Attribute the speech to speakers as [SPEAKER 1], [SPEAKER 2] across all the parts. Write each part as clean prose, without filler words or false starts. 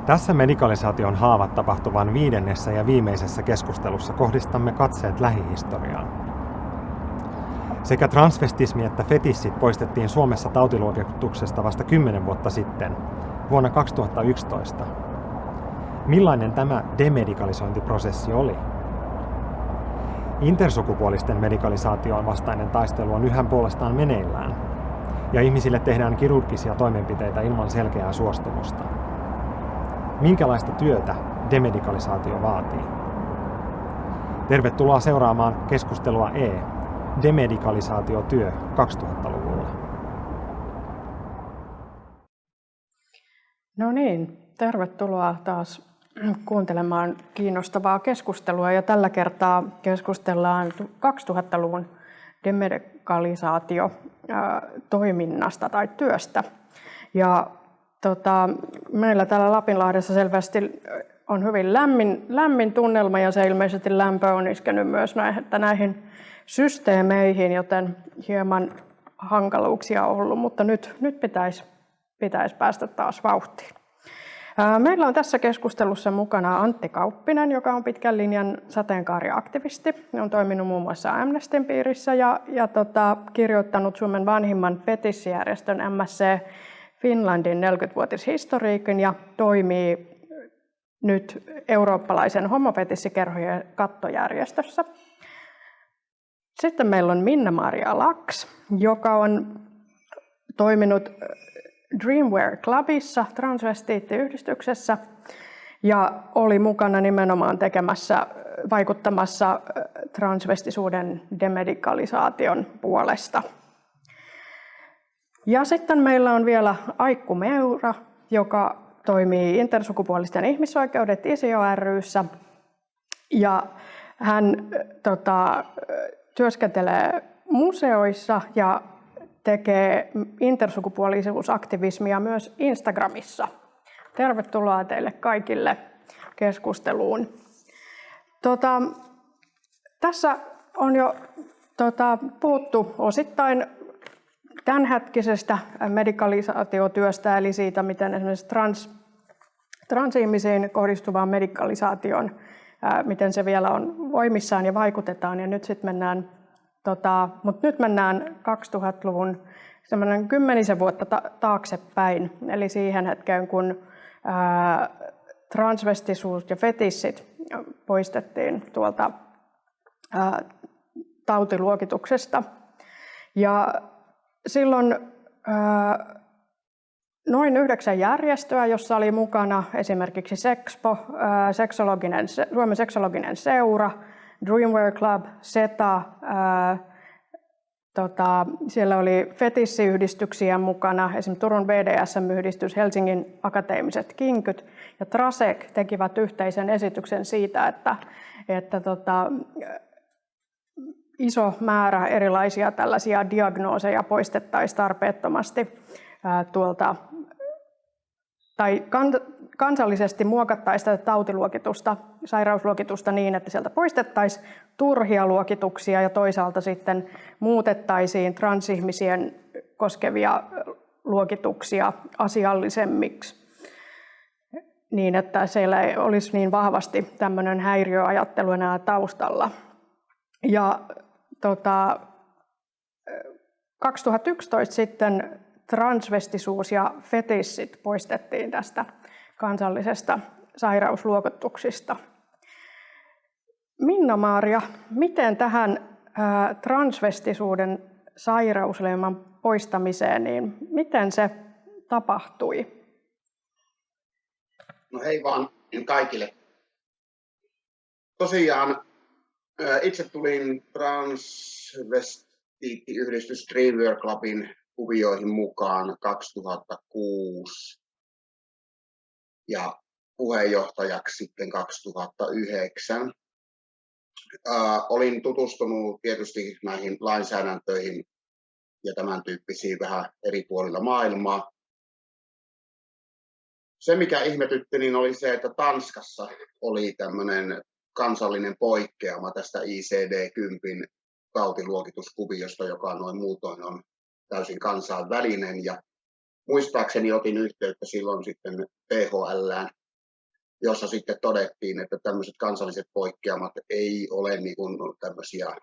[SPEAKER 1] Tässä medikalisaation haavat tapahtuvan 5. ja viimeisessä keskustelussa kohdistamme katseet lähihistoriaan. Sekä transvestismi että fetissit poistettiin Suomessa tautiluokituksesta vasta 10 vuotta sitten, vuonna 2011. Millainen tämä demedikalisointiprosessi oli? Intersukupuolisten medikalisaation vastainen taistelu on yhä puolestaan meneillään, ja ihmisille tehdään kirurgisia toimenpiteitä ilman selkeää suostumusta. Minkälaista työtä demedikalisaatio vaatii? Tervetuloa seuraamaan keskustelua demedikalisaatiotyö 2000-luvulla.
[SPEAKER 2] No niin, tervetuloa taas kuuntelemaan kiinnostavaa keskustelua. Ja tällä kertaa keskustellaan 2000-luvun demedikalisaatio-toiminnasta tai työstä. Ja meillä täällä Lapinlahdessa selvästi on hyvin lämmin tunnelma ja se ilmeisesti lämpö on iskenyt myös näihin systeemeihin, joten hieman hankaluuksia on ollut, mutta nyt pitäisi päästä taas vauhtiin. Meillä on tässä keskustelussa mukana Antti Kauppinen, joka on pitkän linjan sateenkaariaktivisti. On toiminut muun muassa Amnestyn piirissä ja kirjoittanut Suomen vanhimman fetissijärjestön MSC Finlandin 40-vuotishistoriikin ja toimii nyt eurooppalaisen homofetissikerhojen kattojärjestössä. Sitten meillä on Minna-Maria Lax, joka on toiminut Dreamwear Clubissa, transvestiittiyhdistyksessä, ja oli mukana nimenomaan vaikuttamassa transvestisuuden demedikalisaation puolesta. Ja sitten meillä on vielä Aikku Meura, joka toimii intersukupuolisten ihmisoikeudet ISIO ry:ssä, ja hän työskentelee museoissa ja tekee intersukupuolisuusaktivismia myös Instagramissa. Tervetuloa teille kaikille keskusteluun. Tässä on jo puhuttu osittain tämänhetkisestä medikalisaatiotyöstä, eli siitä, miten esimerkiksi transihmisiin kohdistuvaan medikalisaation, miten se vielä on voimissaan ja vaikutetaan. Ja nyt sitten mennään 2000-luvun 10 vuotta taaksepäin, eli siihen hetkeen, kun transvestisuus ja fetissit poistettiin tuolta tautiluokituksesta. Ja silloin noin 9 järjestöä, jossa oli mukana esimerkiksi Sexpo, Suomen seksologinen seura, Dreamwear Club, SETA, siellä oli fetissiyhdistyksiä mukana, esimerkiksi Turun BDSM-yhdistys, Helsingin akateemiset kinkyt ja Trasek tekivät yhteisen esityksen siitä, että iso määrä erilaisia tällaisia diagnooseja poistettaisiin tarpeettomasti tai kansallisesti muokattaisiin tätä tautiluokitusta, sairausluokitusta niin, että sieltä poistettaisiin turhia luokituksia ja toisaalta sitten muutettaisiin transihmisien koskevia luokituksia asiallisemmiksi niin, että siellä ei olisi niin vahvasti tämmöinen häiriöajattelu enää taustalla. Ja 2011 sitten transvestisuus ja fetissit poistettiin tästä kansallisesta sairausluokituksista. Minna-Maria, miten tähän transvestisuuden sairausleiman poistamiseen, niin miten se tapahtui?
[SPEAKER 3] No hei vaan kaikille. Tosiaan itse tulin transvestiittiyhdistys Dreamwear Clubin kuvioihin mukaan 2006 ja puheenjohtajaksi sitten 2009. Olin tutustunut tietysti näihin lainsäädäntöihin ja tämän tyyppisiin vähän eri puolilla maailmaa. Se mikä ihmetytti niin oli se, että Tanskassa oli tämmöinen kansallinen poikkeama tästä ICD-10 tautiluokituskuviosta, joka noin muutoin on täysin kansainvälinen. Ja muistaakseni otin yhteyttä silloin sitten THL:ään jossa sitten todettiin, että tämmöiset kansalliset poikkeamat ei ole niin kuin tämmöisiä,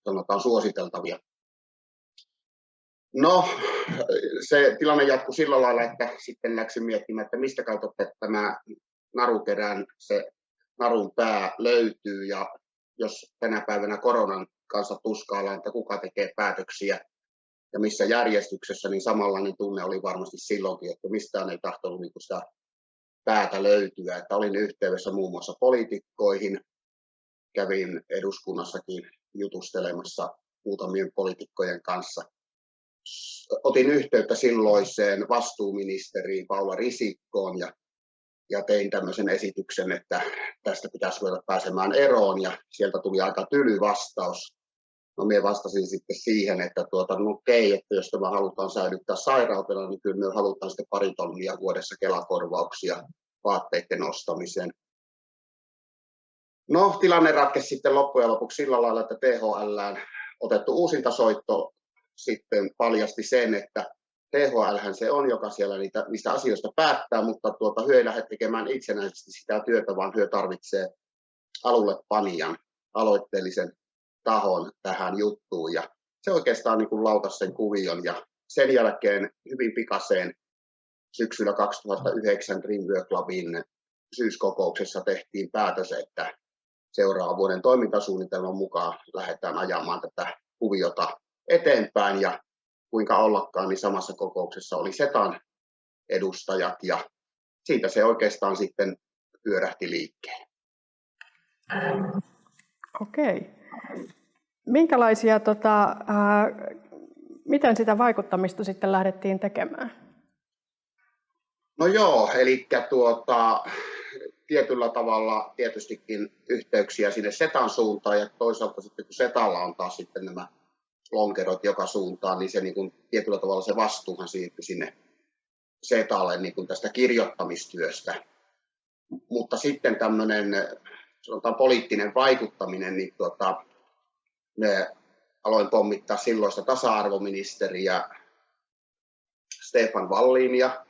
[SPEAKER 3] sanotaan, suositeltavia. No, se tilanne jatkui sillä lailla, että sitten läksin miettimään, että mistä kautta tämä narukerän, se narun pää löytyy, ja jos tänä päivänä koronan kanssa tuskaillaan, että kuka tekee päätöksiä ja missä järjestyksessä, niin samanlainen tunne oli varmasti silloinkin, että mistään ei tahtonut niin sitä päätä löytyä. Että olin yhteydessä muun muassa poliitikkoihin, kävin eduskunnassakin jutustelemassa muutamien poliitikkojen kanssa. Otin yhteyttä silloiseen vastuuministeriin Paula Risikkoon ja tein tämmöisen esityksen, että tästä pitäisi ruveta pääsemään eroon, ja sieltä tuli aika tyly vastaus. No minä vastasin sitten siihen, että no okei, että jos tämä halutaan säilyttää sairautena, niin kyllä me halutaan sitten 2 tonnia vuodessa Kela-korvauksia vaatteiden ostamiseen. No, tilanne ratkesi sitten loppujen lopuksi sillä lailla, että THL:ään otettu uusintasoitto sitten paljasti sen, että THL:hän se on, joka siellä niistä asioista päättää, mutta hyö ei lähde tekemään itsenäisesti sitä työtä, vaan hyö tarvitsee alulle panijan, aloitteellisen tahon tähän juttuun. Ja se oikeastaan niin kuin lautasi sen kuvion, ja sen jälkeen hyvin pikaseen syksyllä 2009 Dreamwork Clubin syyskokouksessa tehtiin päätös, että seuraavan vuoden toimintasuunnitelman mukaan lähdetään ajamaan tätä kuviota eteenpäin, ja kuinka ollakaan, niin samassa kokouksessa oli SETAn edustajat, ja siitä se oikeastaan sitten pyörähti liikkeelle.
[SPEAKER 2] Okei. Minkälaisia, miten sitä vaikuttamista sitten lähdettiin tekemään?
[SPEAKER 3] No joo, eli tietyllä tavalla tietystikin yhteyksiä sinne SETAn suuntaan, ja toisaalta sitten kun SETAlla on taas sitten nämä lonkerot joka suuntaan, niin se niin kuin, tietyllä tavalla se vastuuhan siirtyi sinne SETAlle niin kuin tästä kirjoittamistyöstä. Mutta sitten tämmöinen, sanotaan, poliittinen vaikuttaminen, niin me aloin pommittaa silloista tasa-arvoministeriä Stefan Wallinia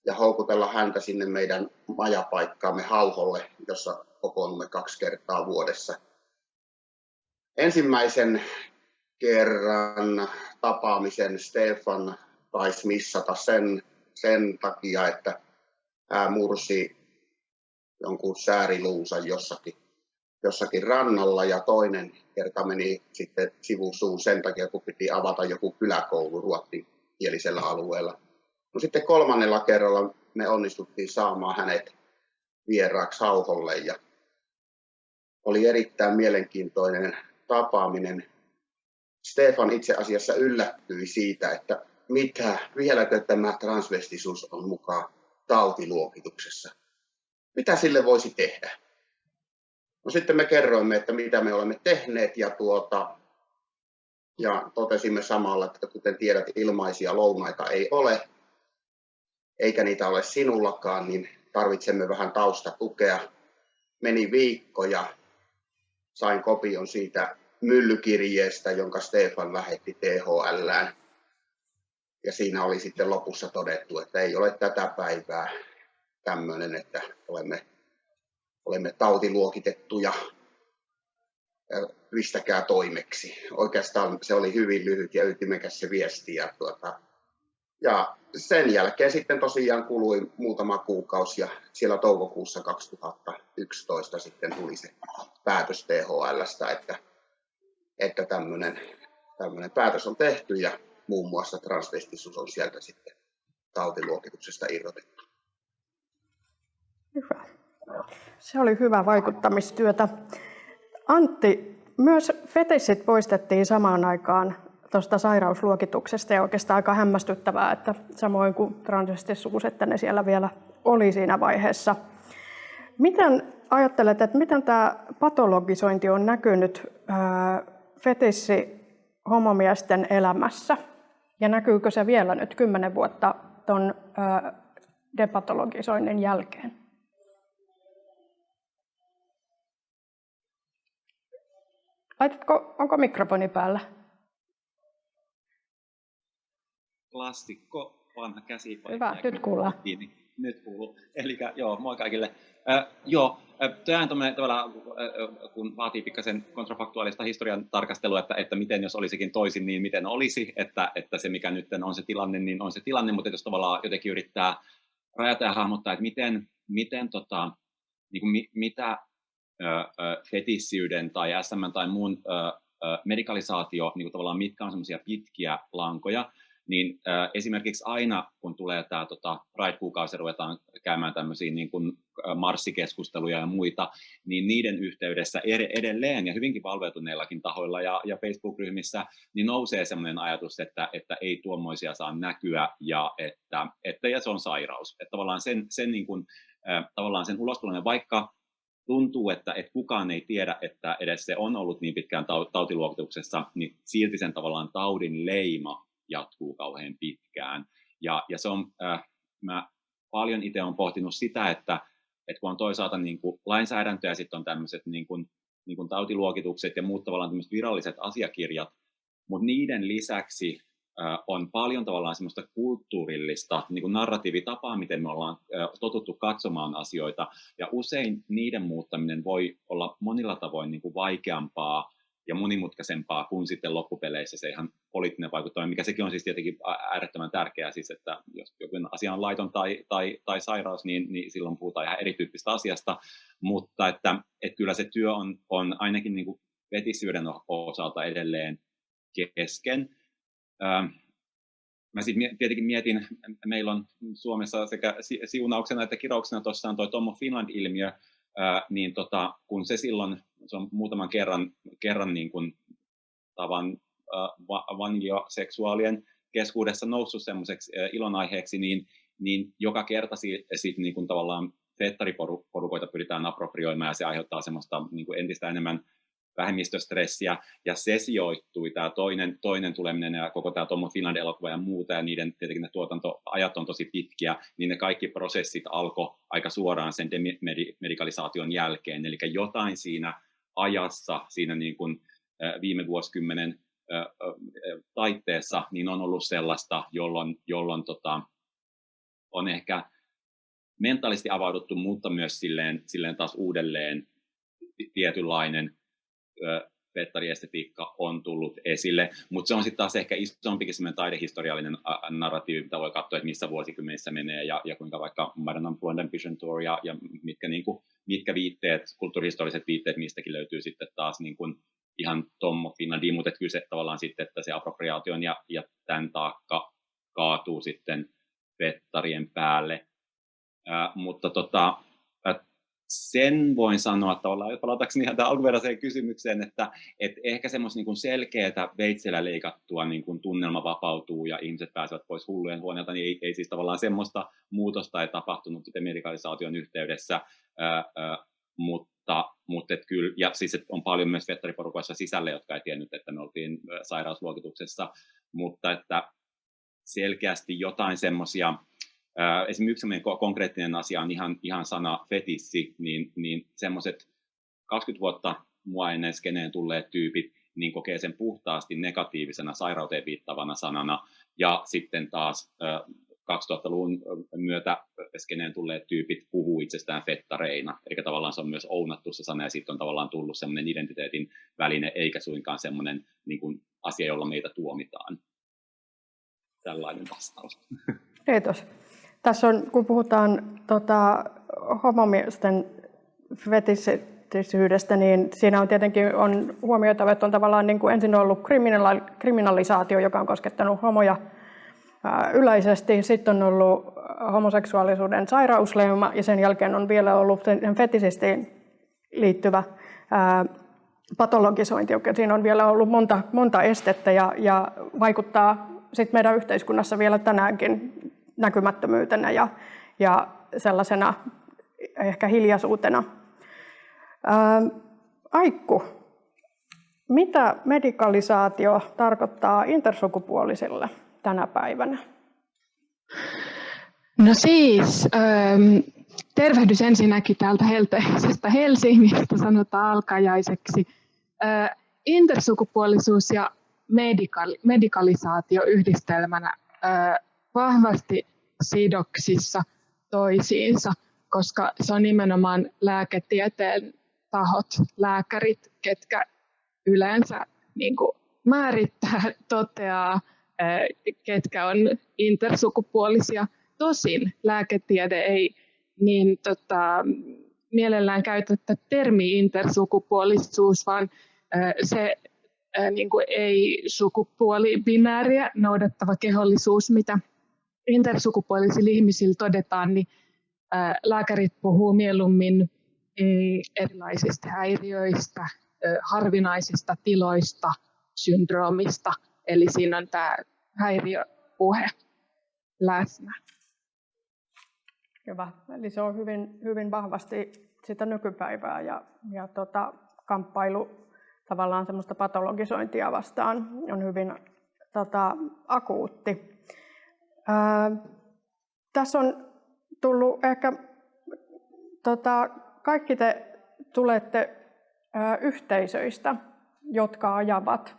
[SPEAKER 3] ja houkutella häntä sinne meidän majapaikkaamme Hauholle, jossa kokoonnumme 2 kertaa vuodessa. Ensimmäisen kerran tapaamisen Stefan taisi missata sen takia, että hän mursi jonkun sääriluunsa jossakin rannalla, ja toinen kerta meni sitten sivusuun sen takia, kun piti avata joku kyläkoulu ruotsinkielisellä alueella. No sitten 3. kerralla me onnistuttiin saamaan hänet vieraaksi Hauholle, ja oli erittäin mielenkiintoinen tapaaminen. Stefan itse asiassa yllättyi siitä, että vieläkö tämä transvestisuus on mukaan tautiluokituksessa. Mitä sille voisi tehdä? No sitten me kerroimme, että mitä me olemme tehneet, ja totesimme samalla, että kuten tiedät, ilmaisia lounaita ei ole, eikä niitä ole sinullakaan, niin tarvitsemme vähän taustatukea. Meni viikko ja sain kopion siitä myllykirjeestä, jonka Stefan lähetti THL:ään. Ja siinä oli sitten lopussa todettu, että ei ole tätä päivää tämmöinen, että olemme tautiluokitettuja, pistäkää toimeksi. Oikeastaan se oli hyvin lyhyt ja ytimekäs se viesti. Ja sen jälkeen sitten tosiaan kului muutama kuukausi, ja siellä toukokuussa 2011 sitten tuli se päätös THL:stä, että tämmöinen päätös on tehty, ja muun muassa transvestisuus on sieltä sitten tautiluokituksesta irrotettu.
[SPEAKER 2] Hyvä. Se oli hyvä vaikuttamistyötä. Antti, myös fetissit poistettiin samaan aikaan tuosta sairausluokituksesta, ja oikeastaan aika hämmästyttävää, että samoin kuin transvestisuus, että ne siellä vielä oli siinä vaiheessa. Miten ajattelet, että miten tämä patologisointi on näkynyt fetissi-homomiesten elämässä? Ja näkyykö se vielä nyt 10 vuotta tuon depatologisoinnin jälkeen? Onko mikrofoni päällä?
[SPEAKER 4] Plastikko, vanha käsipaikka.
[SPEAKER 2] Hyvä, nyt kuullaan.
[SPEAKER 4] Nyt kuuluu. Eli joo, moi kaikille. Tämä on tavallaan, kun vaatii pikkasen kontrafaktuaalista historian tarkastelua, että miten jos olisikin toisin, niin miten olisi, että se mikä nyt on se tilanne, niin on se tilanne, mutta jos tavallaan jotenkin yrittää rajata ja hahmottaa, että mitä fetissiyden tai SM tai muun medikalisaatio, niin tavallaan mitkä on semmoisia pitkiä lankoja, niin esimerkiksi aina, kun tulee tämä Pride-kuukausi, ruvetaan käymään tämmöisiä niin kuin marssikeskusteluja ja muita, niin niiden yhteydessä edelleen ja hyvinkin valveutuneillakin tahoilla ja Facebook-ryhmissä niin nousee semmoinen ajatus, että ei tuommoisia saa näkyä ja että se on sairaus. Että tavallaan sen ulostulon, vaikka tuntuu, että kukaan ei tiedä, että edes se on ollut niin pitkään tautiluokituksessa, niin silti sen tavallaan taudin leima jatkuu kauhean pitkään. Ja se on, mä paljon itse olen pohtinut sitä, että kun on toisaalta niin kuin lainsäädäntö ja sitten on tämmöiset niin kuin tautiluokitukset ja muut tavallaan tämmöiset viralliset asiakirjat, mutta niiden lisäksi on paljon tavallaan semmoista kulttuurillista niin kuin narratiivitapaa, miten me ollaan totuttu katsomaan asioita, ja usein niiden muuttaminen voi olla monilla tavoin niin kuin vaikeampaa ja monimutkaisempaa kuin sitten loppupeleissä se ihan poliittinen vaikuttaminen, mikä sekin on siis tietenkin äärettömän tärkeää, siis että jos joku asia on laiton tai sairaus, niin silloin puhutaan ihan erityyppistä asiasta, mutta että kyllä se työ on ainakin niin kuin fetissiyden osalta edelleen kesken. Mä sitten tietenkin mietin, meillä on Suomessa sekä siunauksena että kirauksena tuossa on toi Tom of Finland-ilmiö, niin kun se silloin, se on muutaman kerran niin kuin tavan vangioseksuaalien keskuudessa noussut semmoiseksi ilonaiheeksi, niin joka kerta sitten niin kuin tavallaan fettariporukoita pyritään approprioimaan ja se aiheuttaa semmoista niin kuin entistä enemmän vähemmistöstressiä, ja se sijoittui, tämä toinen tuleminen ja koko tämä Tom of Finland-elokuva ja muuta, ja niiden tietenkin ne tuotantoajat on tosi pitkiä, niin ne kaikki prosessit alkoi aika suoraan sen demedikalisaation jälkeen, eli jotain siinä ajassa, siinä niin kuin viime vuosikymmenen taitteessa, niin on ollut sellaista, jolloin on ehkä mentaalisesti avauduttu, mutta myös silleen taas uudelleen tietynlainen fettariestetiikka on tullut esille, mutta se on sitten taas ehkä isompikin semmoinen taidehistoriallinen narratiivi, mitä voi katsoa, että missä vuosikymmenissä menee ja kuinka vaikka Madame Blonde Vision Tour ja mitkä viitteet, kulttuurihistoriset viitteet, mistäkin löytyy sitten taas niin kuin ihan Tom of Finlandiin, mutta kyllä se tavallaan sitten, että se appropriaation ja tämän taakka kaatuu sitten fettarien päälle, mutta sen voin sanoa tavallaan, palatakseni ihan tähän alkuperäiseen kysymykseen, että ehkä semmoista niin selkeää veitsellä leikattua niin kuin tunnelma vapautuu ja ihmiset pääsevät pois hullujen huoneelta, niin ei siis tavallaan semmoista muutosta ei tapahtunut medikalisaation yhteydessä, mutta kyllä, ja siis on paljon myös fettariporukoissa sisällä, jotka ei tiennyt, että me oltiin sairausluokituksessa, mutta että selkeästi jotain semmoisia. Esimerkiksi yksi konkreettinen asia on ihan sana fetissi, niin semmoiset 20 vuotta mua ennen skeneen tulleet tyypit niin kokee sen puhtaasti negatiivisena sairauteen viittavana sanana, ja sitten taas 2000-luvun myötä skeneen tulleet tyypit puhuu itsestään fettareina, eli tavallaan se on myös ounattu se sana, ja sitten on tavallaan tullut semmoinen identiteetin väline, eikä suinkaan semmoinen niin kuin asia, jolla meitä tuomitaan. Tällainen vastaus.
[SPEAKER 2] Kiitos. Tässä on, kun puhutaan homomiesten fetishisyydestä, niin siinä on tietenkin huomioitava, että on tavallaan niin kuin ensin ollut kriminalisaatio, joka on koskettanut homoja yleisesti. Sitten on ollut homoseksuaalisuuden sairausleima ja sen jälkeen on vielä ollut fetisistiin liittyvä patologisointi. Siinä on vielä ollut monta estettä ja vaikuttaa sitten meidän yhteiskunnassa vielä tänäänkin näkymättömyytenä ja sellaisena ehkä hiljaisuutena. Aikku, mitä medikalisaatio tarkoittaa intersukupuolisille tänä päivänä?
[SPEAKER 5] No siis, tervehdys ensinnäkin täältä helteisestä Helsingistä, sanotaan alkajaiseksi. Intersukupuolisuus ja medikalisaatio yhdistelmänä vahvasti sidoksissa toisiinsa, koska se on nimenomaan lääketieteen tahot, lääkärit, ketkä yleensä niin kuin määrittää, toteaa, ketkä on intersukupuolisia. Tosin lääketiede ei niin mielellään käytä termi intersukupuolisuus, vaan se niin kuin ei-sukupuolibinääriä noudattava kehollisuus, mitä intersukupuolisilla ihmisillä todetaan, niin lääkärit puhuu mieluummin erilaisista häiriöistä, harvinaisista tiloista, syndroomista, eli siinä on tämä häiriöpuhe läsnä.
[SPEAKER 2] Hyvä. Eli se on hyvin, hyvin vahvasti sitä nykypäivää ja kamppailu tavallaan semmoista patologisointia vastaan on hyvin akuutti. Tässä on tullut ehkä, kaikki te tulette yhteisöistä, jotka ajavat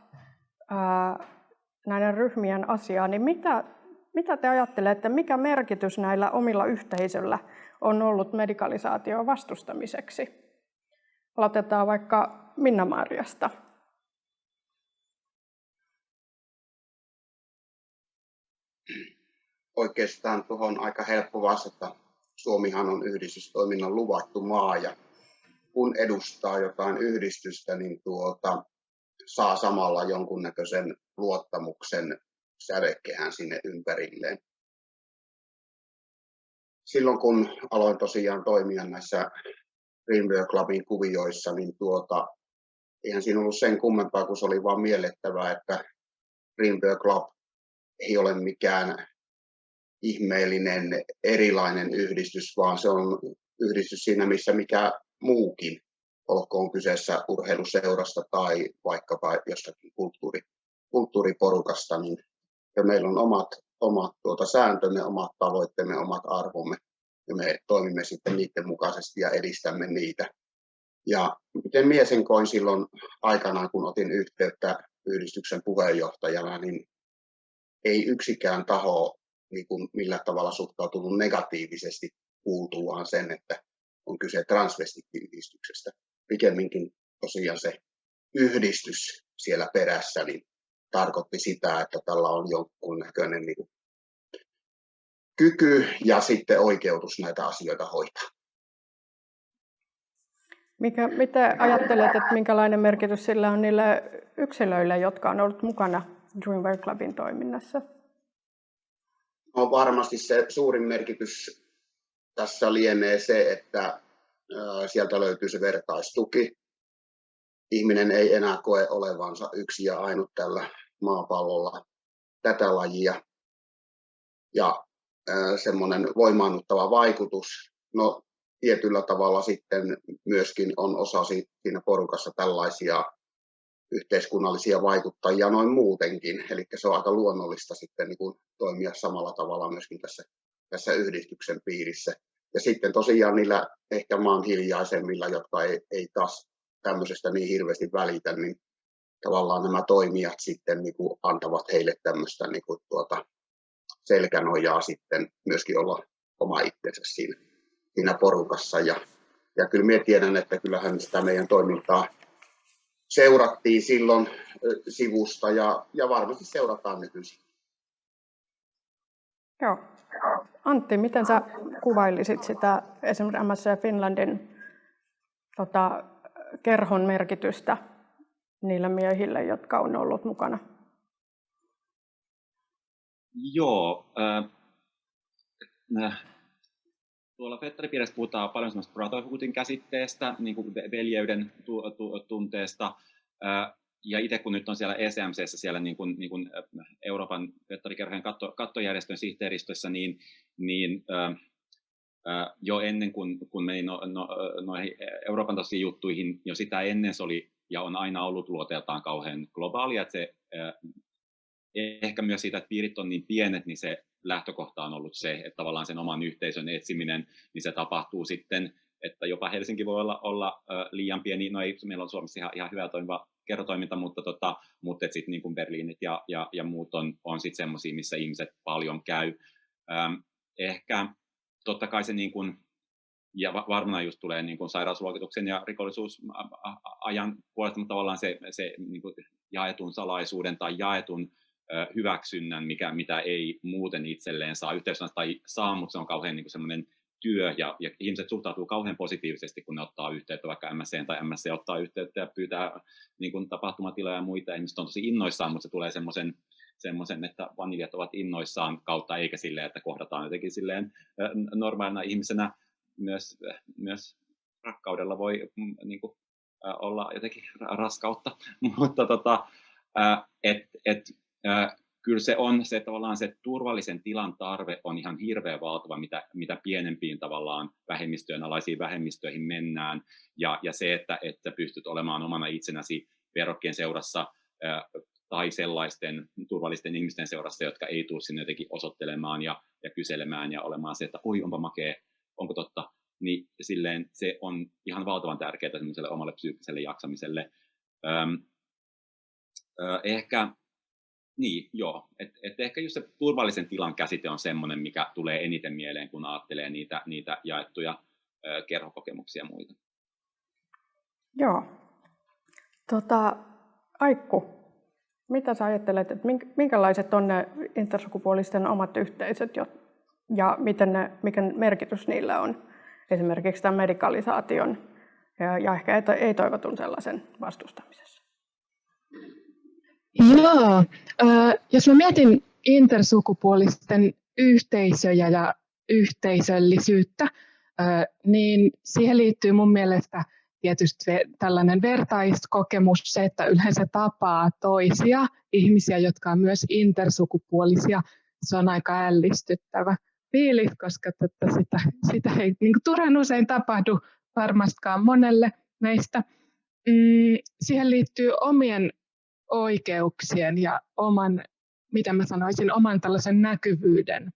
[SPEAKER 2] näiden ryhmien asiaa, niin mitä te ajattelette, mikä merkitys näillä omilla yhteisöillä on ollut medikalisaation vastustamiseksi? Aloitetaan vaikka Minna-Marjasta.
[SPEAKER 3] Oikeastaan tuohon aika helppo vastata. Suomihan on yhdistystoiminnan luvattu maa ja kun edustaa jotain yhdistystä, niin saa samalla jonkunnäköisen luottamuksen sädekehän sinne ympärilleen. Silloin kun aloin tosiaan toimia näissä Greenpeace Clubin kuvioissa, niin eihän siinä ollut sen kummempaa, kun se oli vaan miellettävää, että Greenpeace Club ei ole mikään ihmeellinen erilainen yhdistys, vaan se on yhdistys siinä, missä mikä muukin, olkoon kyseessä urheiluseurasta tai vaikkapa jostakin kulttuuriporukasta, niin ja meillä on omat sääntömme, omat tavoitteemme, omat arvomme, ja me toimimme sitten niiden mukaisesti ja edistämme niitä. Ja miten minä sen koin silloin aikanaan, kun otin yhteyttä yhdistyksen puheenjohtajana, niin ei yksikään taho niin kuin millä tavalla suhtautunut negatiivisesti kuultuaan sen, että on kyse transvestiittiyhdistyksestä. Pikemminkin tosiaan se yhdistys siellä perässä niin tarkoitti sitä, että tällä on jonkunnäköinen niin kuin kyky ja sitten oikeutus näitä asioita hoitaa.
[SPEAKER 2] Miten ajattelet, että minkälainen merkitys sillä on niille yksilöille, jotka on ollut mukana Greenpeace Clubin toiminnassa?
[SPEAKER 3] No, varmasti se suurin merkitys tässä lienee se, että sieltä löytyy se vertaistuki. Ihminen ei enää koe olevansa yksi ja ainut tällä maapallolla tätä lajia. Ja semmoinen voimaannuttava vaikutus. No, tietyllä tavalla sitten myöskin on osa siinä porukassa tällaisia yhteiskunnallisia vaikuttajia noin muutenkin. Eli se on aika luonnollista sitten niin kuin toimia samalla tavalla myöskin tässä yhdistyksen piirissä. Ja sitten tosiaan niillä ehkä maan hiljaisemmilla, jotka ei taas tämmöisestä niin hirveästi välitä, niin tavallaan nämä toimijat sitten niin kuin antavat heille tämmöistä niin kuin selkänojaa sitten myöskin olla oma itsensä siinä porukassa. Ja kyllä minä tiedän, että kyllähän sitä meidän toimintaa seurattiin silloin sivusta ja varmasti seurataan nykyisin.
[SPEAKER 2] Joo. Antti, miten sä kuvailisit sitä esimerkiksi MSC Finlandin kerhon merkitystä niille miehille, jotka on ollut mukana?
[SPEAKER 4] Joo. Tuolla fettaripiirissä puhutaan paljon semmoista brotherhoodin käsitteestä, niin kuin veljeyden tunteesta. Ja itse kun nyt on siellä ECMC:ssä, siellä niin kuin Euroopan fettarikerhojen kattojärjestön sihteeristössä, niin jo ennen kuin meni noihin Euroopan tasoisiin juttuihin, jo sitä ennen se oli ja on aina ollut luoteeltaan kauhean globaalia, että se ehkä myös siitä, että piirit on niin pienet, niin se lähtökohta on ollut se, että tavallaan sen oman yhteisön etsiminen, niin se tapahtuu sitten, että jopa Helsinki voi olla liian pieni, no ei, meillä on Suomessa ihan hyvä toimiva kerhotoiminta, mutta sitten niin kuin Berliinit ja muut on sitten semmoisia, missä ihmiset paljon käy. Ehkä totta kai se niin kuin, ja varmana just tulee niin kuin sairausluokituksen ja rikollisuusajan puolesta, mutta tavallaan se niin kuin jaetun salaisuuden tai jaetun hyväksynnän, mitä ei muuten itselleen saa yhteisössä tai saa, mutta se on kauhean niin kuin semmoinen työ, ja ihmiset suhtautuu kauhean positiivisesti, kun ne ottaa yhteyttä vaikka MSC:n tai MSC ottaa yhteyttä ja pyytää niin kuin tapahtumatiloja ja muita. Ihmiset on tosi innoissaan, mutta se tulee semmoisen, että vaniljat ovat innoissaan kautta, eikä silleen, että kohdataan jotenkin silleen normaalina ihmisenä. Myös rakkaudella voi niin kuin, olla jotenkin raskautta, mutta kyllä se on se tavallaan se turvallisen tilan tarve on ihan hirveän valtava, mitä pienempiin tavallaan vähemmistöjen alaisiin vähemmistöihin mennään, ja se, että pystyt olemaan omana itsenäsi verrokkien seurassa tai sellaisten turvallisten ihmisten seurassa, jotka ei tule sinne jotenkin osoittelemaan ja kyselemään ja olemaan se, että oi, onpa makea, onko totta, niin silleen se on ihan valtavan tärkeää semmoiselle omalle psyykkiselle jaksamiselle. Ehkä niin, joo. Et ehkä just se turvallisen tilan käsite on semmoinen, mikä tulee eniten mieleen, kun ajattelee niitä jaettuja kerhokokemuksia ja muita.
[SPEAKER 2] Joo. Aikku, mitä sä ajattelet, että minkälaiset on ne intersukupuolisten omat yhteisöt ja mikä merkitys niillä on esimerkiksi tämän medikalisaation ja ehkä ei-toivotun sellaisen vastustamisessa?
[SPEAKER 5] Joo, jos mä mietin intersukupuolisten yhteisöjä ja yhteisöllisyyttä, niin siihen liittyy mun mielestä tietysti tällainen vertaiskokemus, se, että yleensä tapaa toisia ihmisiä, jotka on myös intersukupuolisia. Se on aika ällistyttävä fiilis, koska sitä ei niin kuin turhan usein tapahdu varmastikaan monelle meistä. Siihen liittyy omien oikeuksien ja oman tällaisen näkyvyyden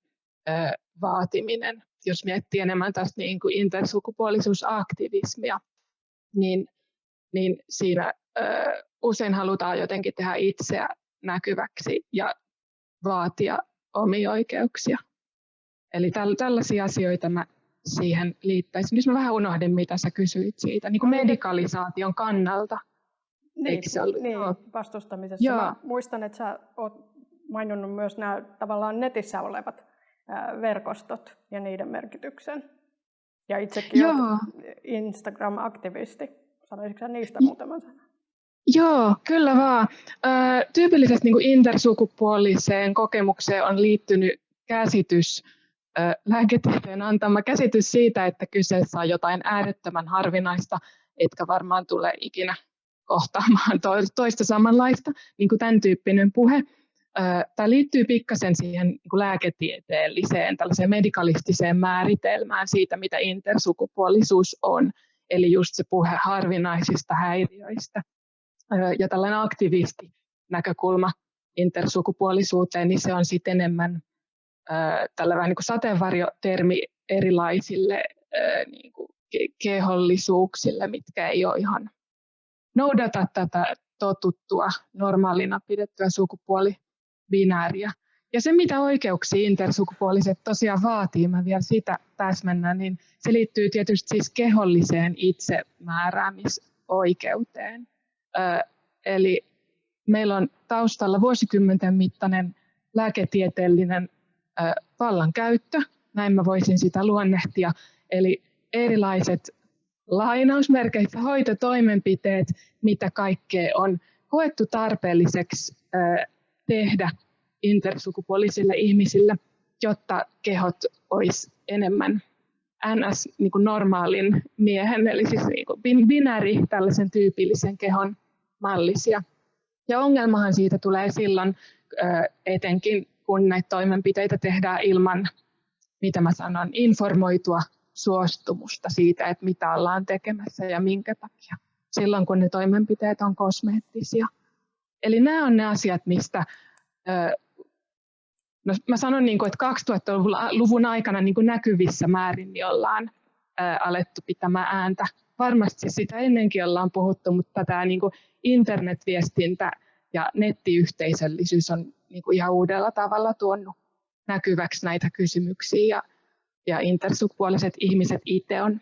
[SPEAKER 5] vaatiminen. Jos miettii enemmän tästä niin kuin intersukupuolisuusaktivismia, niin siinä usein halutaan jotenkin tehdä itseä näkyväksi ja vaatia omia oikeuksia. Eli tällaisia asioita mä siihen liittäisin. Nyt mä vähän unohdin, mitä sä kysyit siitä, niin kuin medikalisaation kannalta.
[SPEAKER 2] Niin, vastustamisessa. Joo. Mä muistan, että sä oot maininnut myös nämä tavallaan netissä olevat verkostot ja niiden merkityksen. Ja itsekin olet Instagram-aktivisti. Sanoisitko sä niistä muutaman sanan?
[SPEAKER 5] Joo, kyllä vaan. Tyypillisesti niin kuin intersukupuoliseen kokemukseen on liittynyt käsitys, lääketieteen antama käsitys siitä, että kyseessä on jotain äärettömän harvinaista, etkä varmaan tule ikinä kohtaamaan toista samanlaista, niin kuin tämän tyyppinen puhe. Tämä liittyy pikkasen siihen niin kuin lääketieteelliseen, tällaiseen medikalistiseen määritelmään siitä, mitä intersukupuolisuus on, eli just se puhe harvinaisista häiriöistä. Ja tällainen aktivistinäkökulma intersukupuolisuuteen, niin se on sitten enemmän tällainen niin kuin sateenvarjotermi erilaisille niin kuin kehollisuuksille, mitkä ei ole ihan noudata tätä totuttua normaalina pidettyä sukupuolibinääriä. Ja se, mitä oikeuksia intersukupuoliset tosiaan vaatii, mä vielä sitä täsmennän, niin se liittyy tietysti siis keholliseen itsemääräämisoikeuteen. Eli meillä on taustalla vuosikymmenten mittainen lääketieteellinen vallankäyttö, näin mä voisin sitä luonnehtia, eli erilaiset lainausmerkeissä hoitotoimenpiteet, mitä kaikkea on koettu tarpeelliseksi tehdä intersukupuolisille ihmisille, jotta kehot olisi enemmän NS niin kuin normaalin miehen, eli siis niin kuin binääri, tällaisen tyypillisen kehon mallisia. Ja ongelmahan siitä tulee silloin etenkin, kun näitä toimenpiteitä tehdään ilman, mitä mä sanon, informoitua suostumusta siitä, että mitä ollaan tekemässä ja minkä takia, silloin kun ne toimenpiteet on kosmeettisia. Eli nämä on ne asiat, mistä mä sanon, että 2000-luvun aikana näkyvissä määrin niin ollaan alettu pitämään ääntä. Varmasti sitä ennenkin ollaan puhuttu, mutta tämä internetviestintä ja nettiyhteisöllisyys on ihan uudella tavalla tuonut näkyväksi näitä kysymyksiä. ja intersukupuoliset ihmiset itse on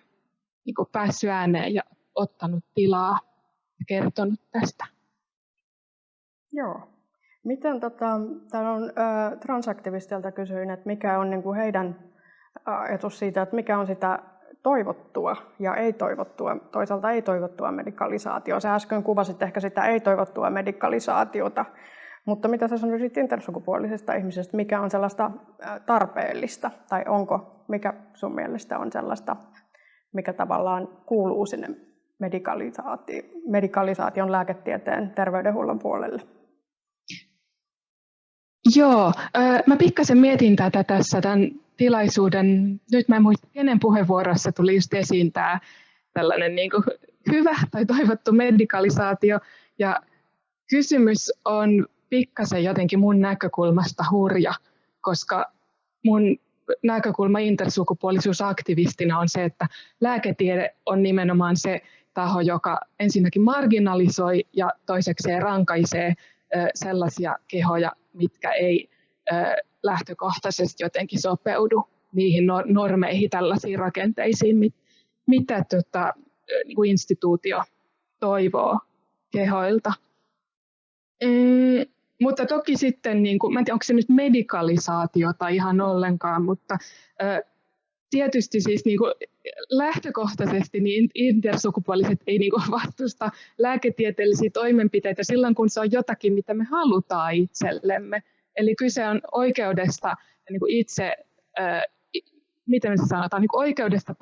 [SPEAKER 5] niin kuin päässyt ääneen ja ottanut tilaa ja kertonut tästä.
[SPEAKER 2] Joo. Miten täällä on transaktivistilta kysyin, että mikä on niin kuin heidän ajatus siitä, että mikä on sitä toivottua ja ei-toivottua, toisaalta ei-toivottua medikalisaatiota. Sä äsken kuvasit ehkä sitä ei-toivottua medikalisaatiota, mutta mitä sä sanoisit intersukupuolisesta ihmisestä, mikä on sellaista tarpeellista, tai mikä sun mielestä on sellaista, mikä tavallaan kuuluu sinne medikalisaation, lääketieteen, terveydenhuollon puolelle?
[SPEAKER 5] Joo, mä pikkasen mietin tätä tässä tämän tilaisuuden, nyt mä en muista kenen puheenvuorossa tuli just esiin tämä tällainen niin kuin hyvä tai toivottu medikalisaatio, ja kysymys on pikkasen jotenkin mun näkökulmasta hurja, koska mun näkökulma intersukupuolisuusaktivistina on se, että lääketiede on nimenomaan se taho, joka ensinnäkin marginalisoi ja toisekseen rankaisee sellaisia kehoja, mitkä ei lähtökohtaisesti jotenkin sopeudu niihin normeihin, tällaisiin rakenteisiin, mitä niin kuin instituutio toivoo kehoilta. Mutta toki sitten, niin kuin, mä en tiedä, onko se nyt medikalisaatiota ihan ollenkaan, mutta tietysti siis niin kuin lähtökohtaisesti niin intersukupuoliset ei niin kuin vastusta lääketieteellisiä toimenpiteitä silloin, kun se on jotakin, mitä me halutaan itsellemme. Eli kyse on oikeudesta niin kuin itse, miten se sanotaan, niin kuin oikeudesta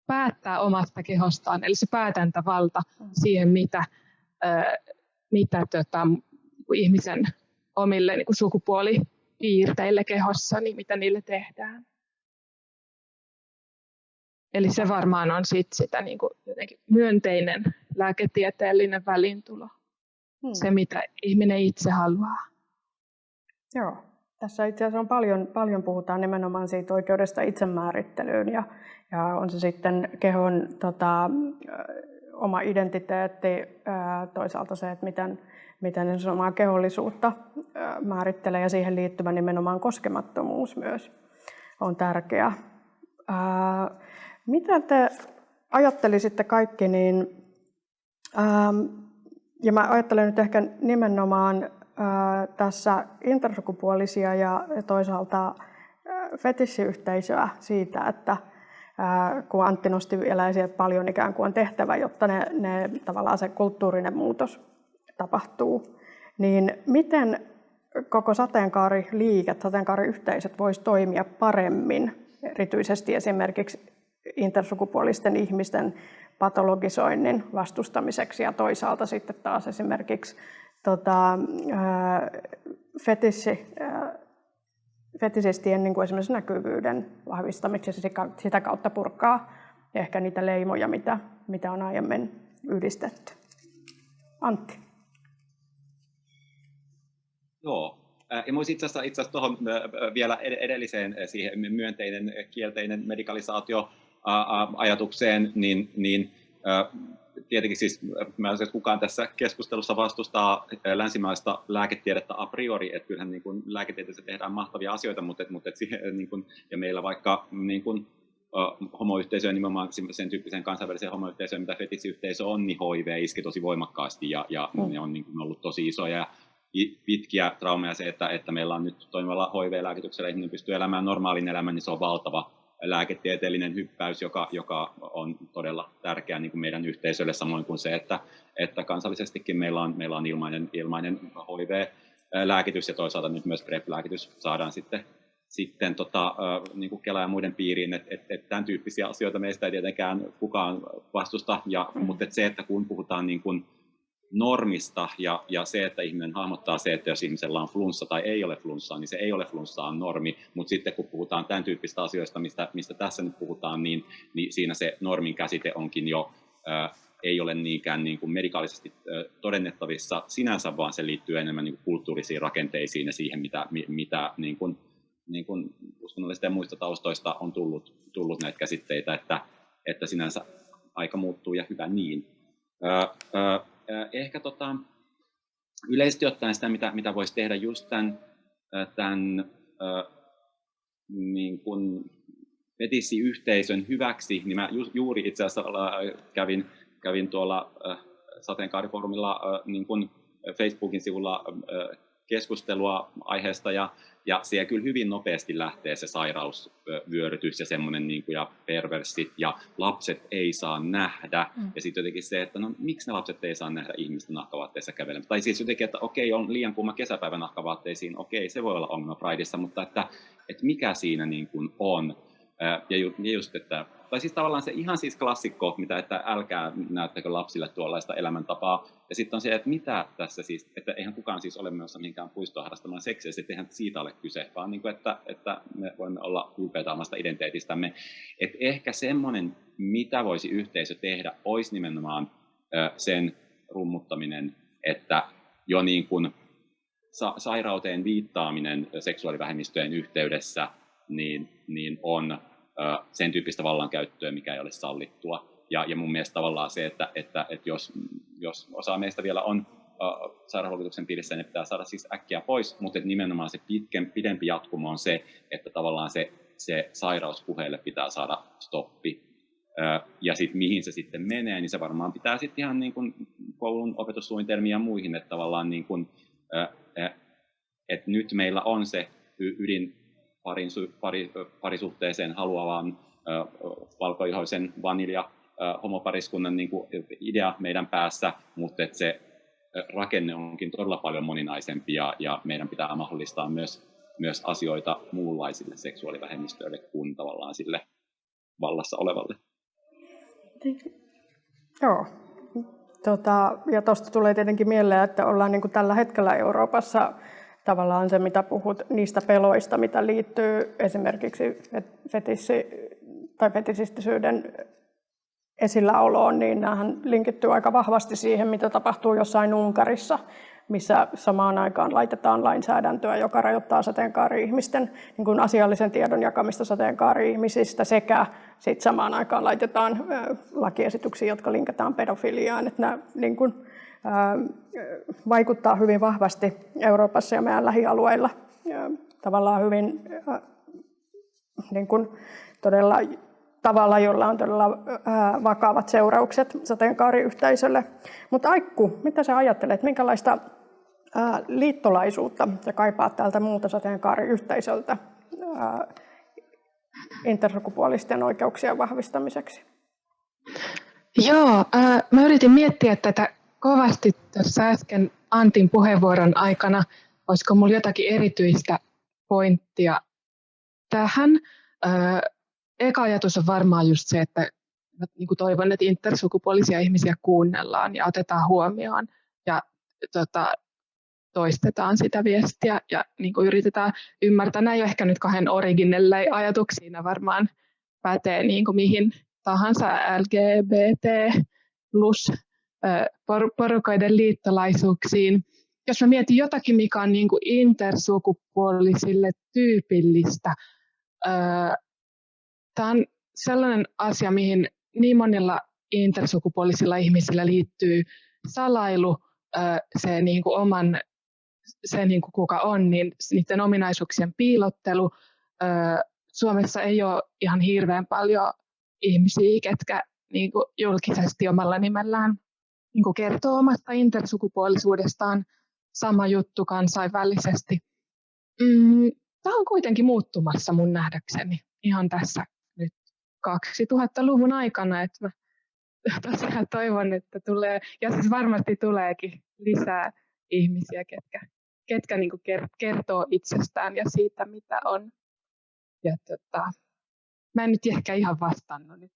[SPEAKER 5] päättää omasta kehostaan, eli se päätäntävalta siihen, mitä ihmisen omille niin kuin sukupuolipiirteille kehossa, niin mitä niille tehdään. Eli se varmaan on sitä niin kuin jotenkin myönteinen lääketieteellinen väliintulo. Se, mitä ihminen itse haluaa.
[SPEAKER 2] Joo. Tässä itse asiassa on paljon puhutaan nimenomaan siitä oikeudesta itsemäärittelyyn ja on se sitten kehon oma identiteetti, toisaalta se, että miten se omaa kehollisuutta määrittelee ja siihen liittyvä nimenomaan koskemattomuus myös on tärkeä. Mitä te ajattelisitte kaikki, ja mä ajattelen nyt ehkä nimenomaan tässä intersukupuolisia ja toisaalta fetissiyhteisöä siitä, että kun Antti nosti vielä esiin, että paljon ikään kuin on tehtävä, jotta tavallaan se kulttuurinen muutos tapahtuu, niin miten koko sateenkaariliike, sateenkaariyhteisöt voisi toimia paremmin, erityisesti esimerkiksi intersukupuolisten ihmisten patologisoinnin vastustamiseksi ja toisaalta sitten taas esimerkiksi fetisistien niin kuin esimerkiksi näkyvyyden vahvistamiseksi ja sitä kautta purkaa ehkä niitä leimoja, mitä on aiemmin yhdistetty. Antti.
[SPEAKER 4] Joo. Ja voisi itse asiassa tuohon vielä edelliseen siihen myönteinen kielteinen medikalisaatio-ajatukseen, niin tietenkin siis kukaan tässä keskustelussa vastustaa länsimaista lääketiedettä a priori, että kyllähän niin kuin lääketieteessä tehdään mahtavia asioita, mutta niin kuin, ja meillä vaikka niin kuin, homoyhteisöön, nimenomaan sen tyyppiseen kansainväliseen homoyhteisöön, mitä fetissiyhteisö on, niin HIV iski tosi voimakkaasti ja ne on niin kuin ollut tosi isoja ja pitkiä traumeja. Se, että meillä on nyt toimivalla HIV-lääkityksellä ihminen pystyy elämään normaalin elämän, niin se on valtava lääketieteellinen hyppäys, joka on todella tärkeä niin kuin meidän yhteisölle, samoin kuin se, että kansallisestikin meillä on ilmainen HIV-lääkitys ja toisaalta nyt myös PrEP-lääkitys saadaan sitten niin kuin Kela ja muiden piiriin, että tämän tyyppisiä asioita meistä ei tietenkään kukaan vastusta, mutta se, että kun puhutaan niin kuin normista ja se, että ihminen hahmottaa se, että jos ihmisellä on flunssa tai ei ole flunssaa, niin se ei ole flunssaa on normi, mutta sitten kun puhutaan tämän tyyppistä asioista, mistä tässä nyt puhutaan, niin siinä se normin käsite onkin jo, ei ole niinkään niin kuin medikaalisesti todennettavissa sinänsä, vaan se liittyy enemmän niin kuin kulttuurisiin rakenteisiin ja siihen, mitä niin kuin uskonnollisista ja muista taustoista on tullut näitä käsitteitä, että sinänsä aika muuttuu ja hyvä niin. Ehkä yleisesti ottaen sitä, mitä voisi tehdä just tämän niin kuin fetissiyhteisön hyväksi, niin mä juuri itse asiassa kävin tuolla sateenkaarifoorumilla niin kuin Facebookin sivulla keskustelua aiheesta, ja siellä kyllä hyvin nopeasti lähtee se sairausvyörytys ja semmoinen niin kuin, ja perverssit, ja lapset ei saa nähdä. Ja sitten jotenkin se, että no miksi ne lapset ei saa nähdä ihmisten nahkavaatteissa kävelemään. Tai siis jotenkin, että okei, on liian kuuma kesäpäivä nahkavaatteisiin, okei, se voi olla ongelma Prideissa, mutta että mikä siinä niin kuin on. Ja just, että, tai siis tavallaan se ihan siis klassikko, mitä, että älkää näyttäkö lapsille tuollaista elämäntapaa. Ja sitten on se, että mitä tässä siis, että eihän kukaan siis ole menossa mihinkään puistoon harrastamaan seksiä, että eihän siitä ole kyse, vaan niin kuin, että me voimme olla ylpeitä omasta identiteetistämme. Että ehkä semmoinen, mitä voisi yhteisö tehdä, olisi nimenomaan sen rummuttaminen, että jo niin kuin sairauteen viittaaminen seksuaalivähemmistöjen yhteydessä niin on sen tyyppistä vallankäyttöä, mikä ei ole sallittua. Ja mun mielestä tavallaan se, että jos osa meistä vielä on sairaanhoitotuksen piirissä, niin pitää saada siis äkkiä pois, mutta nimenomaan se pidempi jatkumo on se, että tavallaan se sairauspuheelle pitää saada stoppi. Ja sitten mihin se sitten menee, niin se varmaan pitää sitten ihan niin kuin koulun opetussuunnitelmiin ja muihin, että tavallaan niin kuin, että nyt meillä on se ydin parisuhteeseen haluavan valkoihoisen vanilja homopariskunnan niin kuin idea meidän päässä, mutta että se rakenne onkin todella paljon moninaisempi ja meidän pitää mahdollistaa myös asioita muunlaisille seksuaalivähemmistöille kuin tavallaan sille vallassa olevalle.
[SPEAKER 2] Joo. Ja tuosta tulee tietenkin mieleen, että ollaan niin kuin tällä hetkellä Euroopassa tavallaan se, mitä puhut niistä peloista, mitä liittyy esimerkiksi fetisistisyyden esilläoloon, niin näähän linkittyy aika vahvasti siihen, mitä tapahtuu jossain Unkarissa, missä samaan aikaan laitetaan lainsäädäntöä, joka rajoittaa sateenkaari-ihmisten niin kuin asiallisen tiedon jakamista sateenkaari-ihmisistä, sekä sit samaan aikaan laitetaan lakiesityksiä, jotka linkataan pedofiliaan. Että nämä niin kuin vaikuttaa hyvin vahvasti Euroopassa ja meidän lähialueilla. Tavallaan hyvin niin kuin todella tavalla, jolla on todella vakavat seuraukset sateenkaariyhteisölle. Mutta Aikku, mitä sä ajattelet, minkälaista liittolaisuutta sä kaipaat tältä muulta sateenkaariyhteisöltä intersukupuolisten oikeuksien vahvistamiseksi?
[SPEAKER 5] Joo, mä yritin miettiä tätä kovasti tuossa äsken Antin puheenvuoron aikana. Olisiko mulla jotakin erityistä pointtia tähän? Eka ajatus on varmaan just se, että niin kuin toivon, että intersukupuolisia ihmisiä kuunnellaan ja otetaan huomioon ja toistetaan sitä viestiä ja niin kuin yritetään ymmärtää. Nämä ei ole ehkä nyt kahden originelle ajatuksiina varmaan pätee niin kuin mihin tahansa LGBT plus porukoiden liittolaisuuksiin. Jos mä mietin jotakin, mikä on niin kuin intersukupuolisille tyypillistä, tämä on sellainen asia, mihin niin monilla intersukupuolisilla ihmisillä liittyy salailu, se niin kuin oman, se niin kuin kuka on, niin niiden ominaisuuksien piilottelu. Suomessa ei ole ihan hirveän paljon ihmisiä, ketkä niin kuin julkisesti omalla nimellään niin kuin kertoo omasta intersukupuolisuudestaan. Sama juttu kansainvälisesti. Tämä on kuitenkin muuttumassa mun nähdäkseni ihan tässä nyt 2000-luvun aikana, että mä tosiaan toivon, että tulee, ja siis varmasti tuleekin lisää ihmisiä, ketkä niin kuin kertoo itsestään ja siitä, mitä on. Ja mä en nyt ehkä ihan vastannut nyt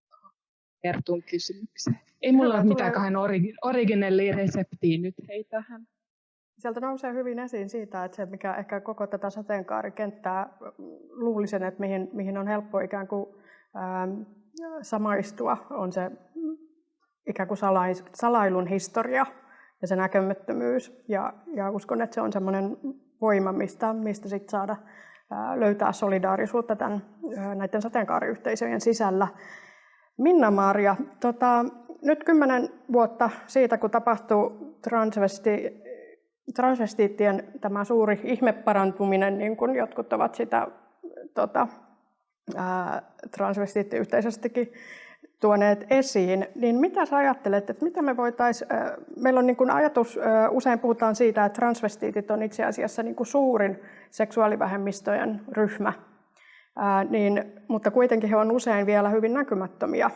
[SPEAKER 5] Ertun kysymykseen. Ei mulla ole mitään kahden originellia reseptiä nyt hei tähän.
[SPEAKER 2] Sieltä nousee hyvin esiin siitä, että se mikä ehkä koko tätä sateenkaarikenttää luulisin, että mihin on helppo ikään kuin samaistua, on se ikään kuin salailun historia ja se näkymättömyys. Ja uskon, että se on semmoinen voima, mistä sit saada löytää solidaarisuutta näiden sateenkaariyhteisöjen sisällä. Minna-Maria, nyt 10 vuotta siitä, kun tapahtui transvestiittien tämä suuri ihmeparantuminen, niin kuin jotkut ovat sitä transvestiittiyhteisöstäkin tuoneet esiin, niin mitä sä ajattelet, että mitä me voitaisiin, meillä on niin kuin ajatus, usein puhutaan siitä, että transvestiitit on itse asiassa niin kuin suurin seksuaalivähemmistöjen ryhmä, mutta kuitenkin he on usein vielä hyvin näkymättömiä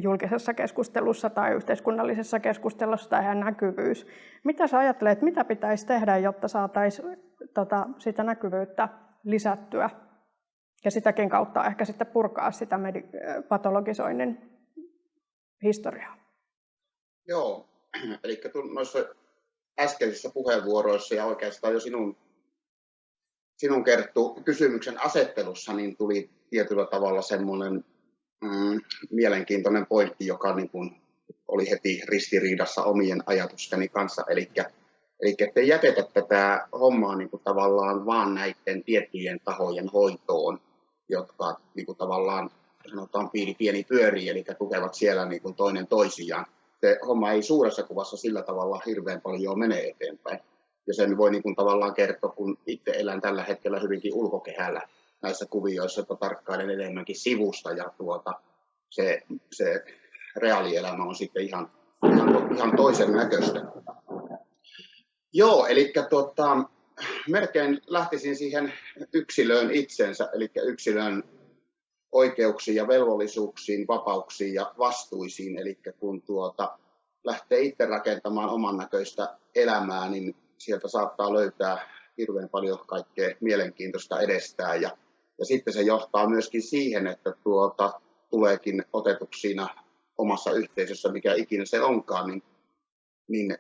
[SPEAKER 2] julkisessa keskustelussa tai yhteiskunnallisessa keskustelussa tai heidän näkyvyys. Mitä sä ajattelet, mitä pitäisi tehdä, jotta saataisiin sitä näkyvyyttä lisättyä ja sitäkin kautta ehkä sitten purkaa sitä patologisoinnin historiaa?
[SPEAKER 3] Joo, eli noissa äskeisissä puheenvuoroissa ja oikeastaan jo sinun Kerttu kysymyksen asettelussa niin tuli tietyllä tavalla semmoinen mielenkiintoinen pointti, joka niin kuin oli heti ristiriidassa omien ajatusteni kanssa, eli ettei jätetä tätä hommaa niin kuin tavallaan vaan näiden tiettyjen tahojen hoitoon, jotka niin kuin tavallaan sanotaan pieni pyörii, eli tukevat siellä niin kuin toinen toisiaan. Se homma ei suuressa kuvassa sillä tavalla hirveän paljon mene eteenpäin. Ja sen voi niin kuin tavallaan kertoa, kun itse elän tällä hetkellä hyvinkin ulkokehällä näissä kuvioissa, että tarkkailen enemmänkin sivusta ja se reaalielämä on sitten ihan toisen näköistä. Joo, eli melkein lähtisin siihen yksilöön itsensä, eli yksilön oikeuksiin ja velvollisuuksiin, vapauksiin ja vastuisiin. Eli kun lähtee itse rakentamaan oman näköistä elämää, niin sieltä saattaa löytää hirveän paljon kaikkea mielenkiintoista edestään. Ja sitten se johtaa myöskin siihen, että tuleekin otetuksi siinä omassa yhteisössä, mikä ikinä se onkaan, niin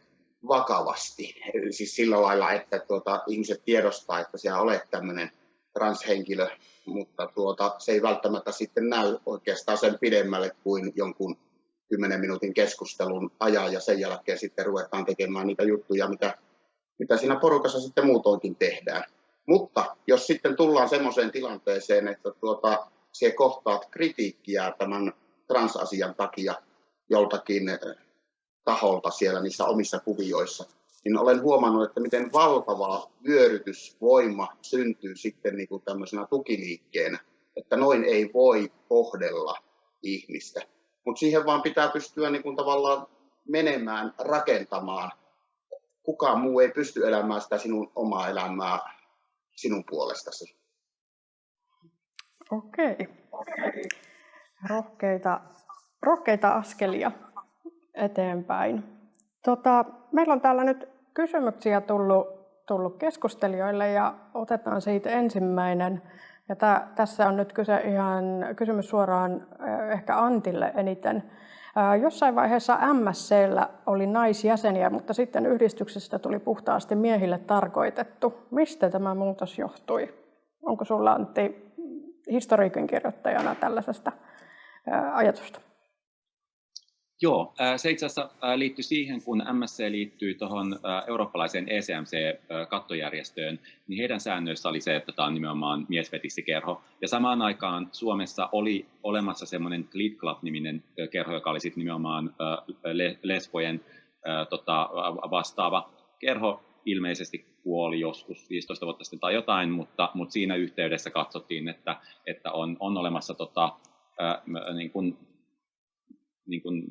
[SPEAKER 3] vakavasti. Eli siis sillä lailla, että ihmiset tiedostaa, että sinä olet tämmöinen transhenkilö, mutta se ei välttämättä sitten näy oikeastaan sen pidemmälle kuin jonkun 10 minuutin keskustelun ajan, ja sen jälkeen sitten ruvetaan tekemään niitä juttuja, mitä siinä porukassa sitten muutoinkin tehdään. Mutta jos sitten tullaan semmoiseen tilanteeseen, että sinä kohtaat kritiikkiä tämän transasian takia joltakin taholta siellä niissä omissa kuvioissa, niin olen huomannut, että miten valtava vyörytysvoima syntyy sitten niin kuin tämmöisenä tukiliikkeenä, että noin ei voi kohdella ihmistä. Mutta siihen vaan pitää pystyä niin kuin tavallaan menemään, rakentamaan. Kukaan muu ei pysty elämään sitä sinun omaa elämää sinun puolestasi.
[SPEAKER 2] Okei. Rohkeita askelia eteenpäin. Meillä on täällä nyt kysymyksiä tullut keskustelijoille ja otetaan siitä ensimmäinen. Ja tässä on nyt kysymys suoraan ehkä Antille eniten. Jossain vaiheessa MSC:llä oli naisjäseniä, mutta sitten yhdistyksestä tuli puhtaasti miehille tarkoitettu. Mistä tämä muutos johtui? Onko sulla, Antti, historiikin kirjoittajana tällaisesta ajatusta?
[SPEAKER 4] Joo, se itse asiassa liittyi siihen, kun MSC liittyi tuohon eurooppalaiseen ECMC-kattojärjestöön, niin heidän säännöissä oli se, että tämä on nimenomaan miesfetissikerho. Ja samaan aikaan Suomessa oli olemassa semmoinen Clit Club-niminen kerho, joka oli sitten nimenomaan lesbojen vastaava kerho. Ilmeisesti kuoli joskus 15 vuotta sitten tai jotain, mutta siinä yhteydessä katsottiin, että on olemassa niin kuin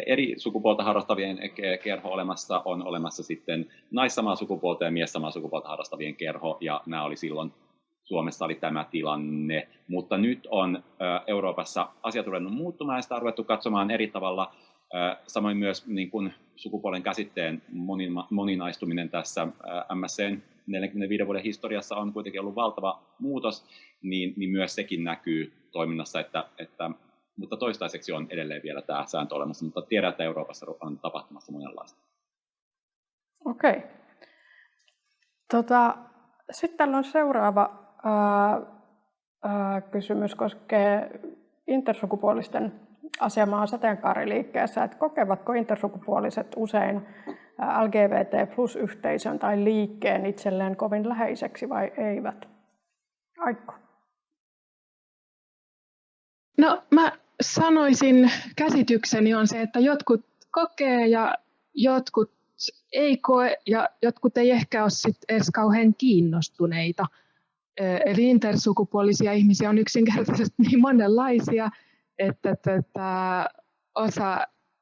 [SPEAKER 4] eri sukupuolta harrastavien kerho olemassa, on olemassa sitten naissamaa sukupuolta ja miessamaa sukupuolta harrastavien kerho, ja nämä oli silloin, Suomessa oli tämä tilanne, mutta nyt on Euroopassa asiat ruvennut muuttumaan, ja sitä on ruvettu katsomaan eri tavalla, samoin myös niin kuin sukupuolen käsitteen moninaistuminen tässä MSC:n 45 vuoden historiassa on kuitenkin ollut valtava muutos, niin myös sekin näkyy toiminnassa, mutta toistaiseksi on edelleen vielä tämä sääntö olemassa, mutta tiedän, että Euroopassa on tapahtumassa monenlaista.
[SPEAKER 2] Okei. Sitten täällä on seuraava kysymys, koskee intersukupuolisten asemaa sateenkaariliikkeessä. Että kokevatko intersukupuoliset usein LGBT plus-yhteisön tai liikkeen itselleen kovin läheiseksi vai eivät? Aikko?
[SPEAKER 5] No, mä sanoisin, käsitykseni on se, että jotkut kokee ja jotkut ei koe ja jotkut ei ehkä ole sit edes kauhean kiinnostuneita Eli intersukupuolisia ihmisiä on yksinkertaisesti niin monenlaisia, että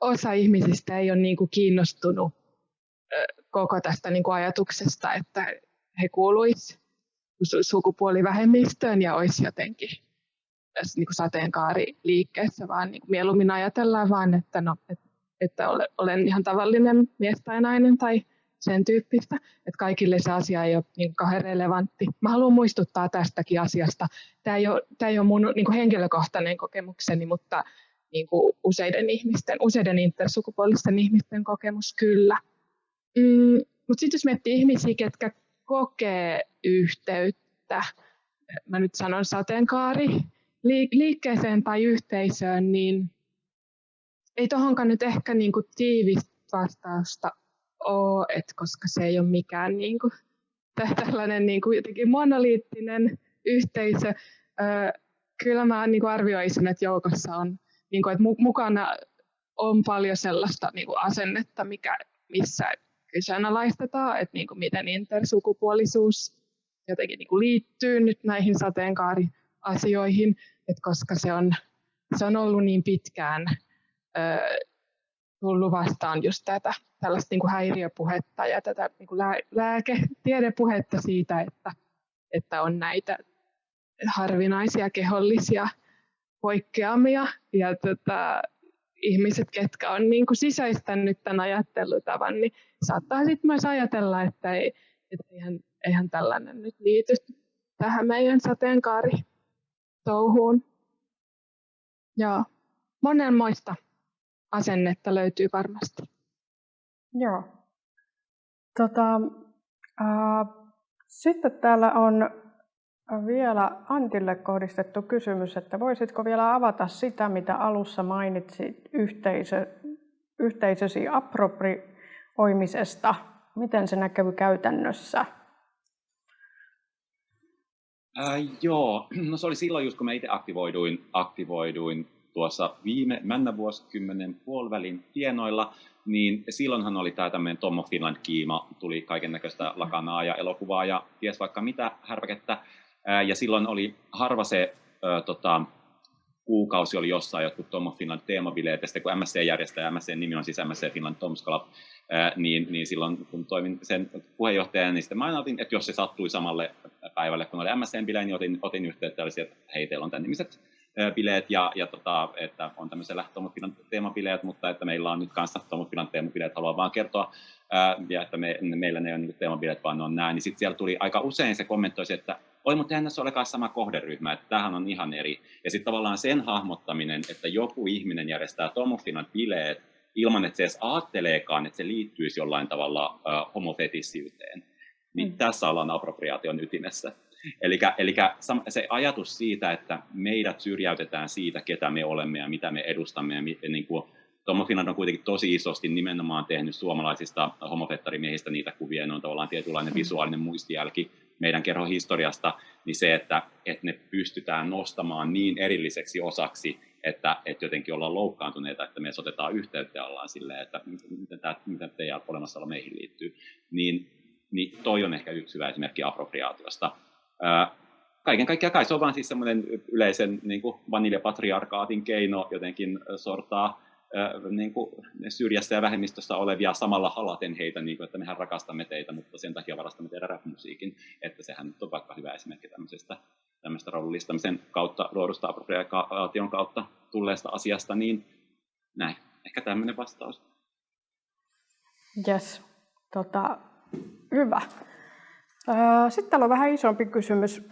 [SPEAKER 5] osa ihmisistä ei ole niin kuin kiinnostunut koko tästä niin kuin ajatuksesta, että he kuuluisivat sukupuolivähemmistöön ja olisi jotenkin tässä niin kuin sateenkaariliikkeessä, vaan niin kuin mieluummin ajatellaan vaan, että olen ihan tavallinen mies tai nainen tai sen tyyppistä, että kaikille se asia ei ole niin kauhean relevantti. Mä haluan muistuttaa tästäkin asiasta. Tämä ei ole mun niin kuin henkilökohtainen kokemukseni, mutta niin kuin useiden intersukupuolisten ihmisten kokemus kyllä. Mutta sitten jos miettii ihmisiä, ketkä kokee yhteyttä, mä nyt sanon sateenkaari, liikkeeseen tai yhteisöön, niin ei tohonkaan nyt ehkä niin kuin tiivistä vastausta ole, koska se ei ole mikään niin kuin, tällainen niin kuin jotenkin monoliittinen yhteisö. Kyllä mä niin kuin arvioisin, että joukossa on, niin kuin, että mukana on paljon sellaista niin kuin asennetta, missä kyseenalaistetaan, että niin kuin miten intersukupuolisuus jotenkin niin kuin liittyy nyt näihin sateenkaariasioihin, että koska se on ollut niin pitkään tullut vastaan just tällaista niin kuin häiriöpuhetta ja tätä niin kuin lääketiedepuhetta siitä, että on näitä harvinaisia kehollisia poikkeamia ja ihmiset, ketkä on niin kuin sisäistänyt tämän ajattelutavan, niin saattaa sitten myös ajatella, että eihän tällainen nyt liity tähän meidän sateenkaaritouhuun. Joo, monenmoista asennetta löytyy varmasti.
[SPEAKER 2] Joo. Sitten täällä on vielä Antille kohdistettu kysymys, että voisitko vielä avata sitä, mitä alussa mainitsit yhteisösi approprioimisesta? Miten se näkyy käytännössä?
[SPEAKER 4] Joo, no se oli silloin just kun mä itse aktivoiduin tuossa mennä vuosikymmenen puolivälin tienoilla, niin silloinhan oli tämä tämmöinen Tom of Finland-kiima, tuli kaiken näköistä lakanaa ja elokuvaa ja ties vaikka mitä härpäkettä. Ja silloin oli harva se kuukausi oli jossain jotkut Tom of Finland teemabileet, ja sitten kun MSC järjestää, ja MSCn nimi on siis MSC Finland Tom's Club, niin silloin kun toimin sen puheenjohtajana, niin sitten mä otin, että jos se sattui samalle päivälle, kun oli MSCn bileet, niin otin yhteyttä, että hei, teillä on tämän nimiset bileet, ja että on tämmöisellä Tom of Finland teemabileet, mutta että meillä on nyt kanssa Tom of Finland teemabileet, haluan vaan kertoa, ja että meillä ne on niin teemabileet, vaan ne on nämä, niin sitten siellä tuli aika usein se kommentoisi, että oi, mutta eihän tässä olekaan sama kohderyhmä, että tämähän on ihan eri. Ja sitten tavallaan sen hahmottaminen, että joku ihminen järjestää Tom of Finland bileet ilman, että se edes ajatteleekaan, että se liittyisi jollain tavalla homofetissiyteen, niin tässä ollaan appropriaation ytimessä. Eli se ajatus siitä, että meidät syrjäytetään siitä, ketä me olemme ja mitä me edustamme, ja niin kuin Tom of Finland on kuitenkin tosi isosti nimenomaan tehnyt suomalaisista homofettarimiehistä niitä kuvia, ne on tavallaan tietynlainen visuaalinen muistijälki meidän kerhohistoriasta, niin se, että ne pystytään nostamaan niin erilliseksi osaksi, että jotenkin ollaan loukkaantuneita, että me otetaan yhteyttä ja ollaan silleen, että miten teidän olemassaolo meihin liittyy, niin toi on ehkä yksi hyvä esimerkki appropriaatiosta. Kaiken kaikkiaan kai se on vaan siis semmoinen yleisen niin kuin vaniljapatriarkaatin keino jotenkin sortaa niin kuin syrjässä ja vähemmistössä olevia samalla halaten heitä, niin kuin, että mehän rakastamme teitä, mutta sen takia varastamme teidän rap-musiikin, että sehän nyt on vaikka hyvä esimerkki tämmöistä roolillistamisen kautta, luodusta appropriaation kautta tulleesta asiasta, niin näin, ehkä tämmöinen vastaus.
[SPEAKER 2] Yes, hyvä. Sitten täällä on vähän isompi kysymys.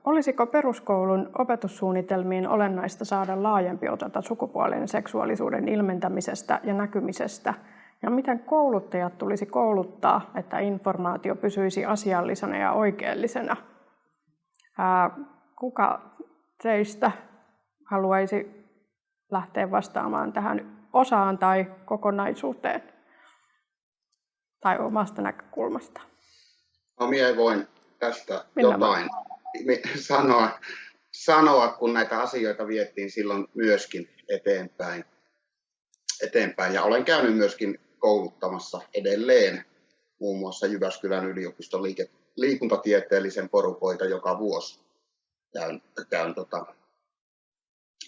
[SPEAKER 2] Olisiko peruskoulun opetussuunnitelmiin olennaista saada laajempi otanta sukupuolen ja seksuaalisuuden ilmentämisestä ja näkymisestä? Ja miten kouluttajat tulisi kouluttaa, että informaatio pysyisi asiallisena ja oikeellisena? Kuka teistä haluaisi lähteä vastaamaan tähän osaan tai kokonaisuuteen tai omasta näkökulmasta?
[SPEAKER 3] No, minä voin tästä jotain sanoa, kun näitä asioita viettiin silloin myöskin eteenpäin. Ja olen käynyt myöskin kouluttamassa edelleen muun muassa Jyväskylän yliopiston liikuntatieteellisen porukoita joka vuosi.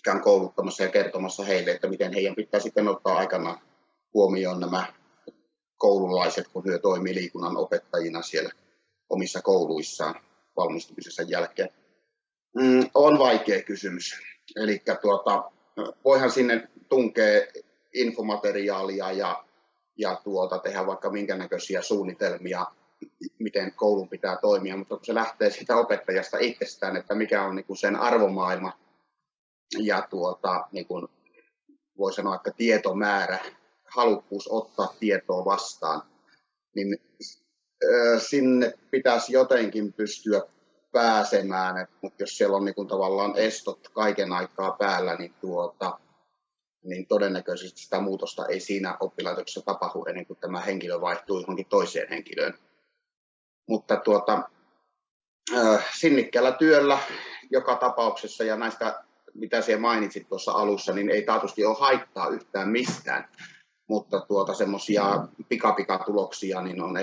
[SPEAKER 3] Käyn kouluttamassa ja kertomassa heille, että miten heidän pitää sitten ottaa aikanaan huomioon nämä koululaiset, kun he toimii liikunnan opettajina siellä omissa kouluissaan valmistumisensa jälkeen. On vaikea kysymys. Eli voihan sinne tunkea infomateriaalia ja tehdä vaikka minkä näköisiä suunnitelmia, miten koulun pitää toimia, mutta kun se lähtee siitä opettajasta itsestään, että mikä on niin kuin sen arvomaailma ja niin kuin voi sanoa, että tietomäärä, halukkuus ottaa tietoa vastaan, niin sinne pitäisi jotenkin pystyä pääsemään, mutta jos siellä on niin kuin tavallaan estot kaiken aikaa päällä, niin todennäköisesti sitä muutosta ei siinä oppilaitoksessa tapahdu ennen kuin tämä henkilö vaihtuu johonkin toiseen henkilöön. Mutta sinnikkäällä työllä joka tapauksessa ja näistä, mitä siellä mainitsit tuossa alussa, niin ei taatusti ole haittaa yhtään mistään. Mutta semmoisia pikapikatuloksia niin on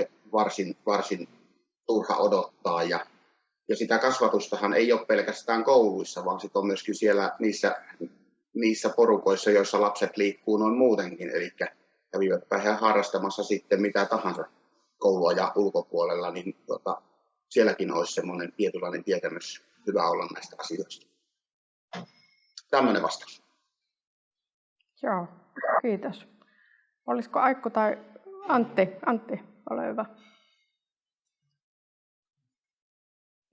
[SPEAKER 3] varsin turha odottaa. Ja sitä kasvatustahan ei ole pelkästään kouluissa, vaan sit on myöskin siellä niissä porukoissa, joissa lapset liikkuu noin muutenkin. Eli kävivätpä he harrastamassa sitten mitä tahansa koulua ja ulkopuolella, niin sielläkin olisi semmoinen tietynlainen tietämys hyvä olla näistä asioista. Tämmöinen vastaus.
[SPEAKER 2] Joo, kiitos. Olisiko Aikku tai Antti? Antti, ole hyvä.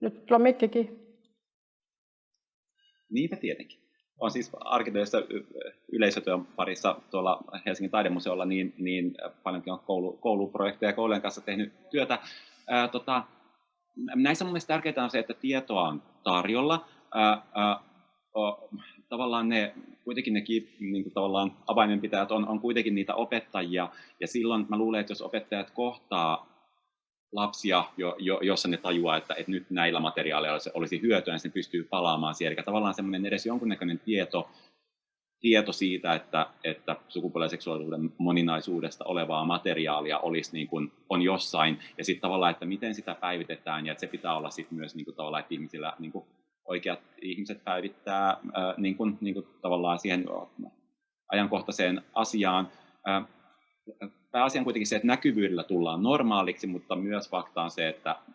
[SPEAKER 2] Nyt on mikkikin.
[SPEAKER 4] Niinpä tietenkin. On siis arkitöissä yleisötyön parissa tuolla Helsingin taidemuseolla niin paljonkin on kouluprojekteja koulujen kanssa tehnyt työtä. Näissä mun mielestä tärkeää on se, että tietoa on tarjolla. Tavallaan kuitenkin ne niin kuin tavallaan avaimenpitäjät on kuitenkin niitä opettajia, ja silloin mä luulen, että jos opettajat kohtaa lapsia, jossa ne tajuaa, että nyt näillä materiaaleilla olisi hyötyä, niin se pystyy palaamaan siihen. Eli tavallaan semmoinen edes jonkunnäköinen tieto siitä, että sukupuolen ja seksuaalisuuden moninaisuudesta olevaa materiaalia olisi niin kuin on jossain, ja sitten tavallaan, että miten sitä päivitetään, ja että se pitää olla sitten myös niin kuin tavallaan, että ihmisillä niin kuin oikeat ihmiset päivittää niin kuin tavallaan siihen ajankohtaiseen asiaan. Pääasia on kuitenkin se, että näkyvyydellä tullaan normaaliksi, mutta myös fakta on se,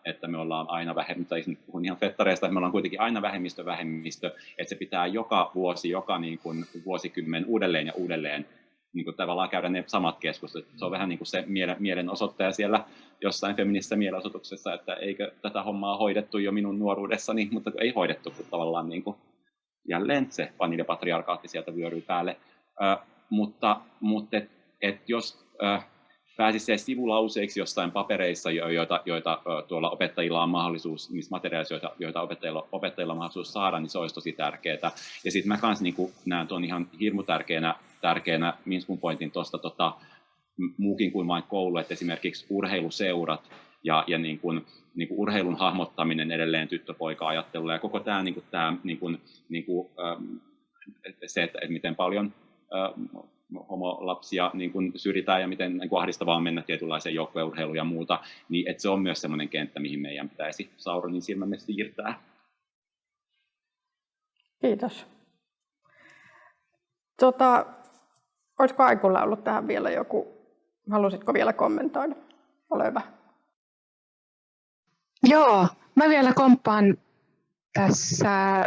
[SPEAKER 4] että me ollaan aina vähemmistö, puhun ihan fettareista, että me ollaan kuitenkin aina vähemmistö, että se pitää joka vuosi, joka niin kuin vuosikymmen uudelleen ja uudelleen niin kuin tavallaan käydä ne samat keskustelut. Se on vähän niin kuin se mielenosoittaja siellä jossain feministisessä mielenosoituksessa, että eikö tätä hommaa hoidettu jo minun nuoruudessani, mutta ei hoidettu, kun tavallaan niin kuin jälleen se vaniljapatriarkaatti sieltä vyöryy päälle. Mutta jos pääsisi se sivulauseiksi jossain papereissa, joita tuolla opettajilla on mahdollisuus, niissä materiaaleissa, joita opettajilla on mahdollisuus saada, niin se olisi tosi tärkeää. Ja sitten mä kans niin näen tuon ihan hirmu tärkeänä Minskun pointin tuosta muukin kuin vain koulu, että esimerkiksi urheiluseurat ja niin kuin urheilun hahmottaminen edelleen tyttöpoika-ajattelulla ja koko tämä se, että miten paljon homolapsia niin kuin syrjitään ja miten niin kuin ahdistavaa on mennä tietynlaiseen joukkueurheiluun ja muuta, niin että se on myös semmoinen kenttä, mihin meidän pitäisi Sauronin silmämme siirtää.
[SPEAKER 2] Kiitos. Olisiko Aikulla ollut tähän vielä joku, halusitko vielä kommentoida? Ole hyvä.
[SPEAKER 5] Joo, mä vielä komppaan tässä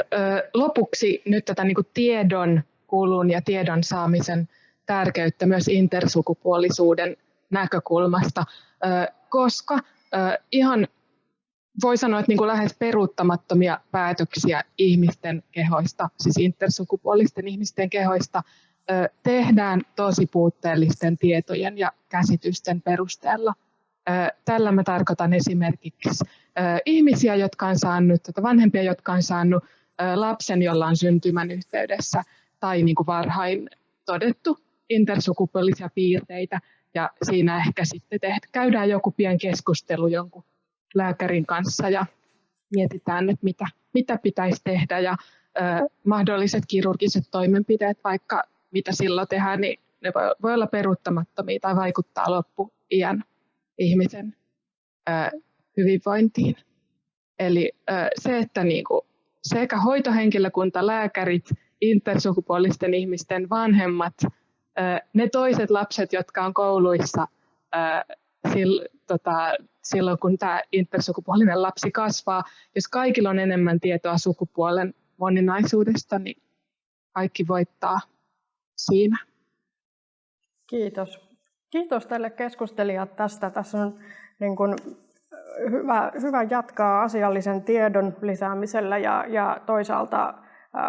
[SPEAKER 5] lopuksi nyt tätä niin kuin tiedon kulun ja tiedon saamisen tärkeyttä myös intersukupuolisuuden näkökulmasta, koska ihan voi sanoa, että niin kuin lähes peruuttamattomia päätöksiä ihmisten kehoista, siis intersukupuolisten ihmisten kehoista, tehdään tosi puutteellisten tietojen ja käsitysten perusteella. Tällä mä tarkoitan esimerkiksi ihmisiä, jotka on saanut, vanhempia, jotka on saanut lapsen, jolla on syntymän yhteydessä tai niin kuin varhain todettu intersukupuolisia piirteitä, ja siinä ehkä sitten käydään joku pieni keskustelu jonkun lääkärin kanssa ja mietitään, että mitä pitäisi tehdä, ja mahdolliset kirurgiset toimenpiteet, vaikka mitä silloin tehdään, niin ne voi olla peruuttamattomia tai vaikuttaa loppuiän ihmisen hyvinvointiin. Eli se, että niinku sekä hoitohenkilökunta, lääkärit, intersukupuolisten ihmisten vanhemmat, ne toiset lapset, jotka on kouluissa silloin, kun tämä intersukupuolinen lapsi kasvaa, jos kaikilla on enemmän tietoa sukupuolen moninaisuudesta, niin kaikki voittaa siinä.
[SPEAKER 2] Kiitos. Kiitos teille keskustelijat tästä. Tässä on niin kuin hyvä jatkaa asiallisen tiedon lisäämisellä ja toisaalta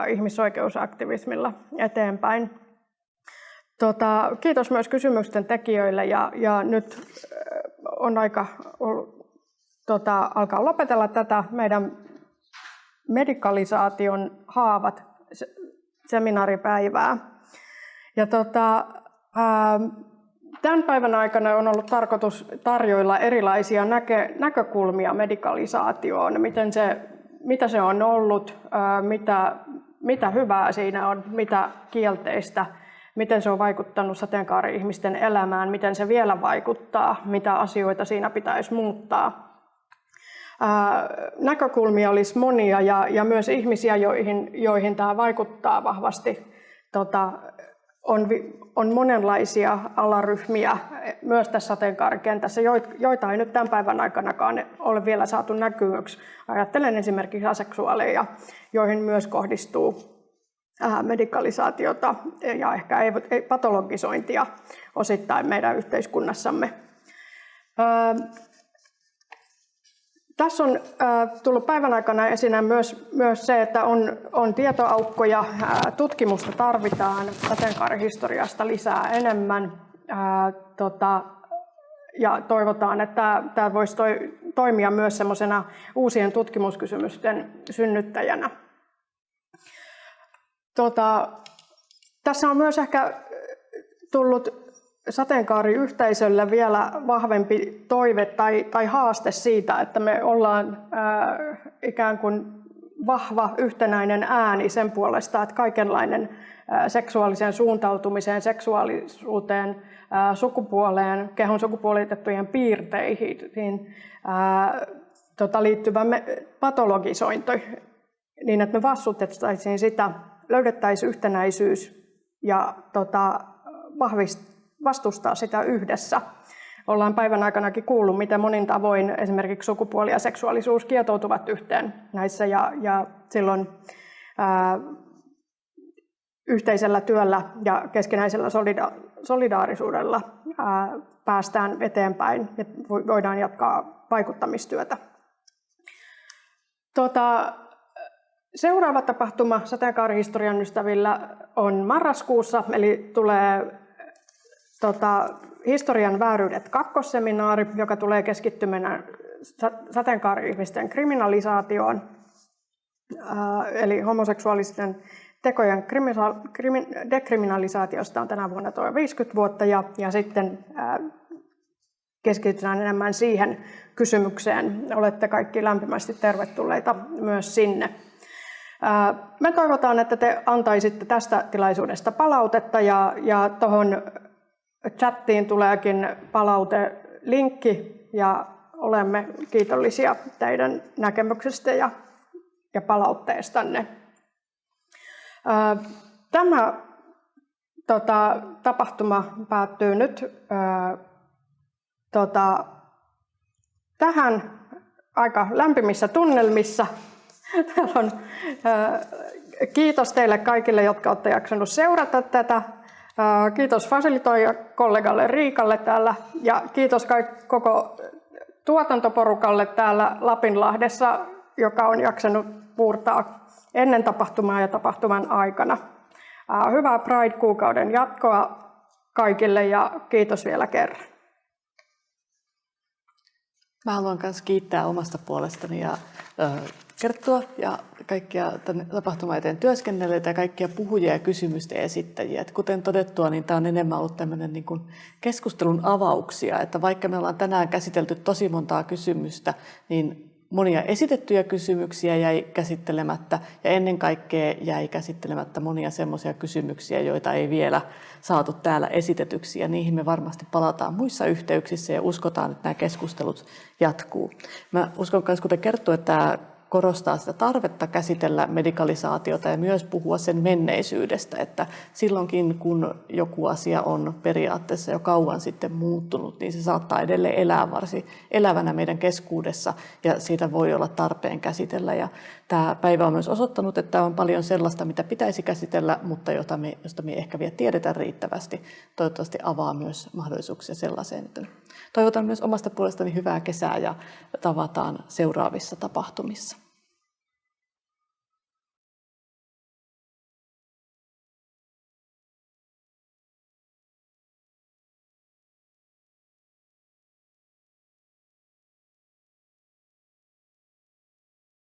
[SPEAKER 2] ihmisoikeusaktivismilla eteenpäin. Kiitos myös kysymysten tekijöille ja nyt on aika alkaa lopetella tätä meidän medikalisaation haavat seminaaripäivää. Ja tämän päivän aikana on ollut tarkoitus tarjoilla erilaisia näkökulmia medikalisaatioon, mitä se on ollut, mitä hyvää siinä on, mitä kielteistä, miten se on vaikuttanut sateenkaari-ihmisten elämään, miten se vielä vaikuttaa, mitä asioita siinä pitäisi muuttaa. Näkökulmia olisi monia ja myös ihmisiä, joihin tämä vaikuttaa vahvasti. On monenlaisia alaryhmiä myös tässä sateenkaarikentässä, joita ei nyt tämän päivän aikanakaan ole vielä saatu näkyväksi. Ajattelen esimerkiksi aseksuaaleja, joihin myös kohdistuu medikalisaatiota ja ehkä patologisointia osittain meidän yhteiskunnassamme. Tässä on tullut päivän aikana esille myös se, että on tietoaukkoja, tutkimusta tarvitaan sateenkaarihistoriasta lisää enemmän ja toivotaan, että tämä voisi toimia myös semmoisena uusien tutkimuskysymysten synnyttäjänä. Tässä on myös ehkä tullut sateenkaariyhteisölle vielä vahvempi toive tai haaste siitä, että me ollaan ikään kuin vahva yhtenäinen ääni sen puolesta, että kaikenlainen seksuaaliseen suuntautumiseen, seksuaalisuuteen, sukupuoleen, kehon sukupuolitettujen piirteihin liittyvä patologisointi, niin että me vastustettaisiin sitä, löydettäisiin yhtenäisyys ja vastustaa sitä yhdessä. Ollaan päivän aikanakin kuullut, miten monin tavoin esimerkiksi sukupuoli ja seksuaalisuus kietoutuvat yhteen näissä ja silloin yhteisellä työllä ja keskinäisellä solidaarisuudella päästään eteenpäin ja voidaan jatkaa vaikuttamistyötä. Seuraava tapahtuma sateenkaarihistorian ystävillä on marraskuussa, eli tulee historian vääryydet kakkosseminaari, joka tulee keskittymään sateenkaari-ihmisten kriminalisaatioon, eli homoseksuaalisten tekojen dekriminalisaatiosta on tänä vuonna 50 vuotta ja sitten keskitytään enemmän siihen kysymykseen. Olette kaikki lämpimästi tervetulleita myös sinne. Me toivotaan, että te antaisitte tästä tilaisuudesta palautetta ja tuohon chattiin tuleekin palautelinkki ja olemme kiitollisia teidän näkemyksestä ja palautteestanne. Tämä tapahtuma päättyy nyt tähän aika lämpimissä tunnelmissa. Täällä on, kiitos teille kaikille, jotka olette jaksanut seurata tätä. Kiitos fasilitoijakollegalle Riikalle täällä ja kiitos koko tuotantoporukalle täällä Lapinlahdessa, joka on jaksanut puurtaa ennen tapahtumaa ja tapahtuman aikana. Hyvää Pride-kuukauden jatkoa kaikille ja kiitos vielä kerran.
[SPEAKER 6] Mä haluan myös kiittää omasta puolestani ja Kerttua ja kaikkia tänne tapahtuman eteen työskennelleitä ja kaikkia puhujia ja kysymysten esittäjiä. Et kuten todettua, niin tämä on enemmän ollut tämmöinen niin kuin keskustelun avauksia, että vaikka me ollaan tänään käsitelty tosi montaa kysymystä, niin monia esitettyjä kysymyksiä jäi käsittelemättä ja ennen kaikkea jäi käsittelemättä monia semmoisia kysymyksiä, joita ei vielä saatu täällä esitetyksi ja niihin me varmasti palataan muissa yhteyksissä ja uskotaan, että nämä keskustelut jatkuu. Mä uskon myös, kuten Kerttu, että tämä korostaa sitä tarvetta käsitellä medikalisaatiota ja myös puhua sen menneisyydestä, että silloinkin kun joku asia on periaatteessa jo kauan sitten muuttunut, niin se saattaa edelleen elää varsin elävänä meidän keskuudessa ja siitä voi olla tarpeen käsitellä. Ja tämä päivä on myös osoittanut, että on paljon sellaista, mitä pitäisi käsitellä, mutta josta me ei ehkä vielä tiedetä riittävästi. Toivottavasti avaa myös mahdollisuuksia sellaiseen. Toivotan myös omasta puolestani hyvää kesää ja tavataan seuraavissa tapahtumissa.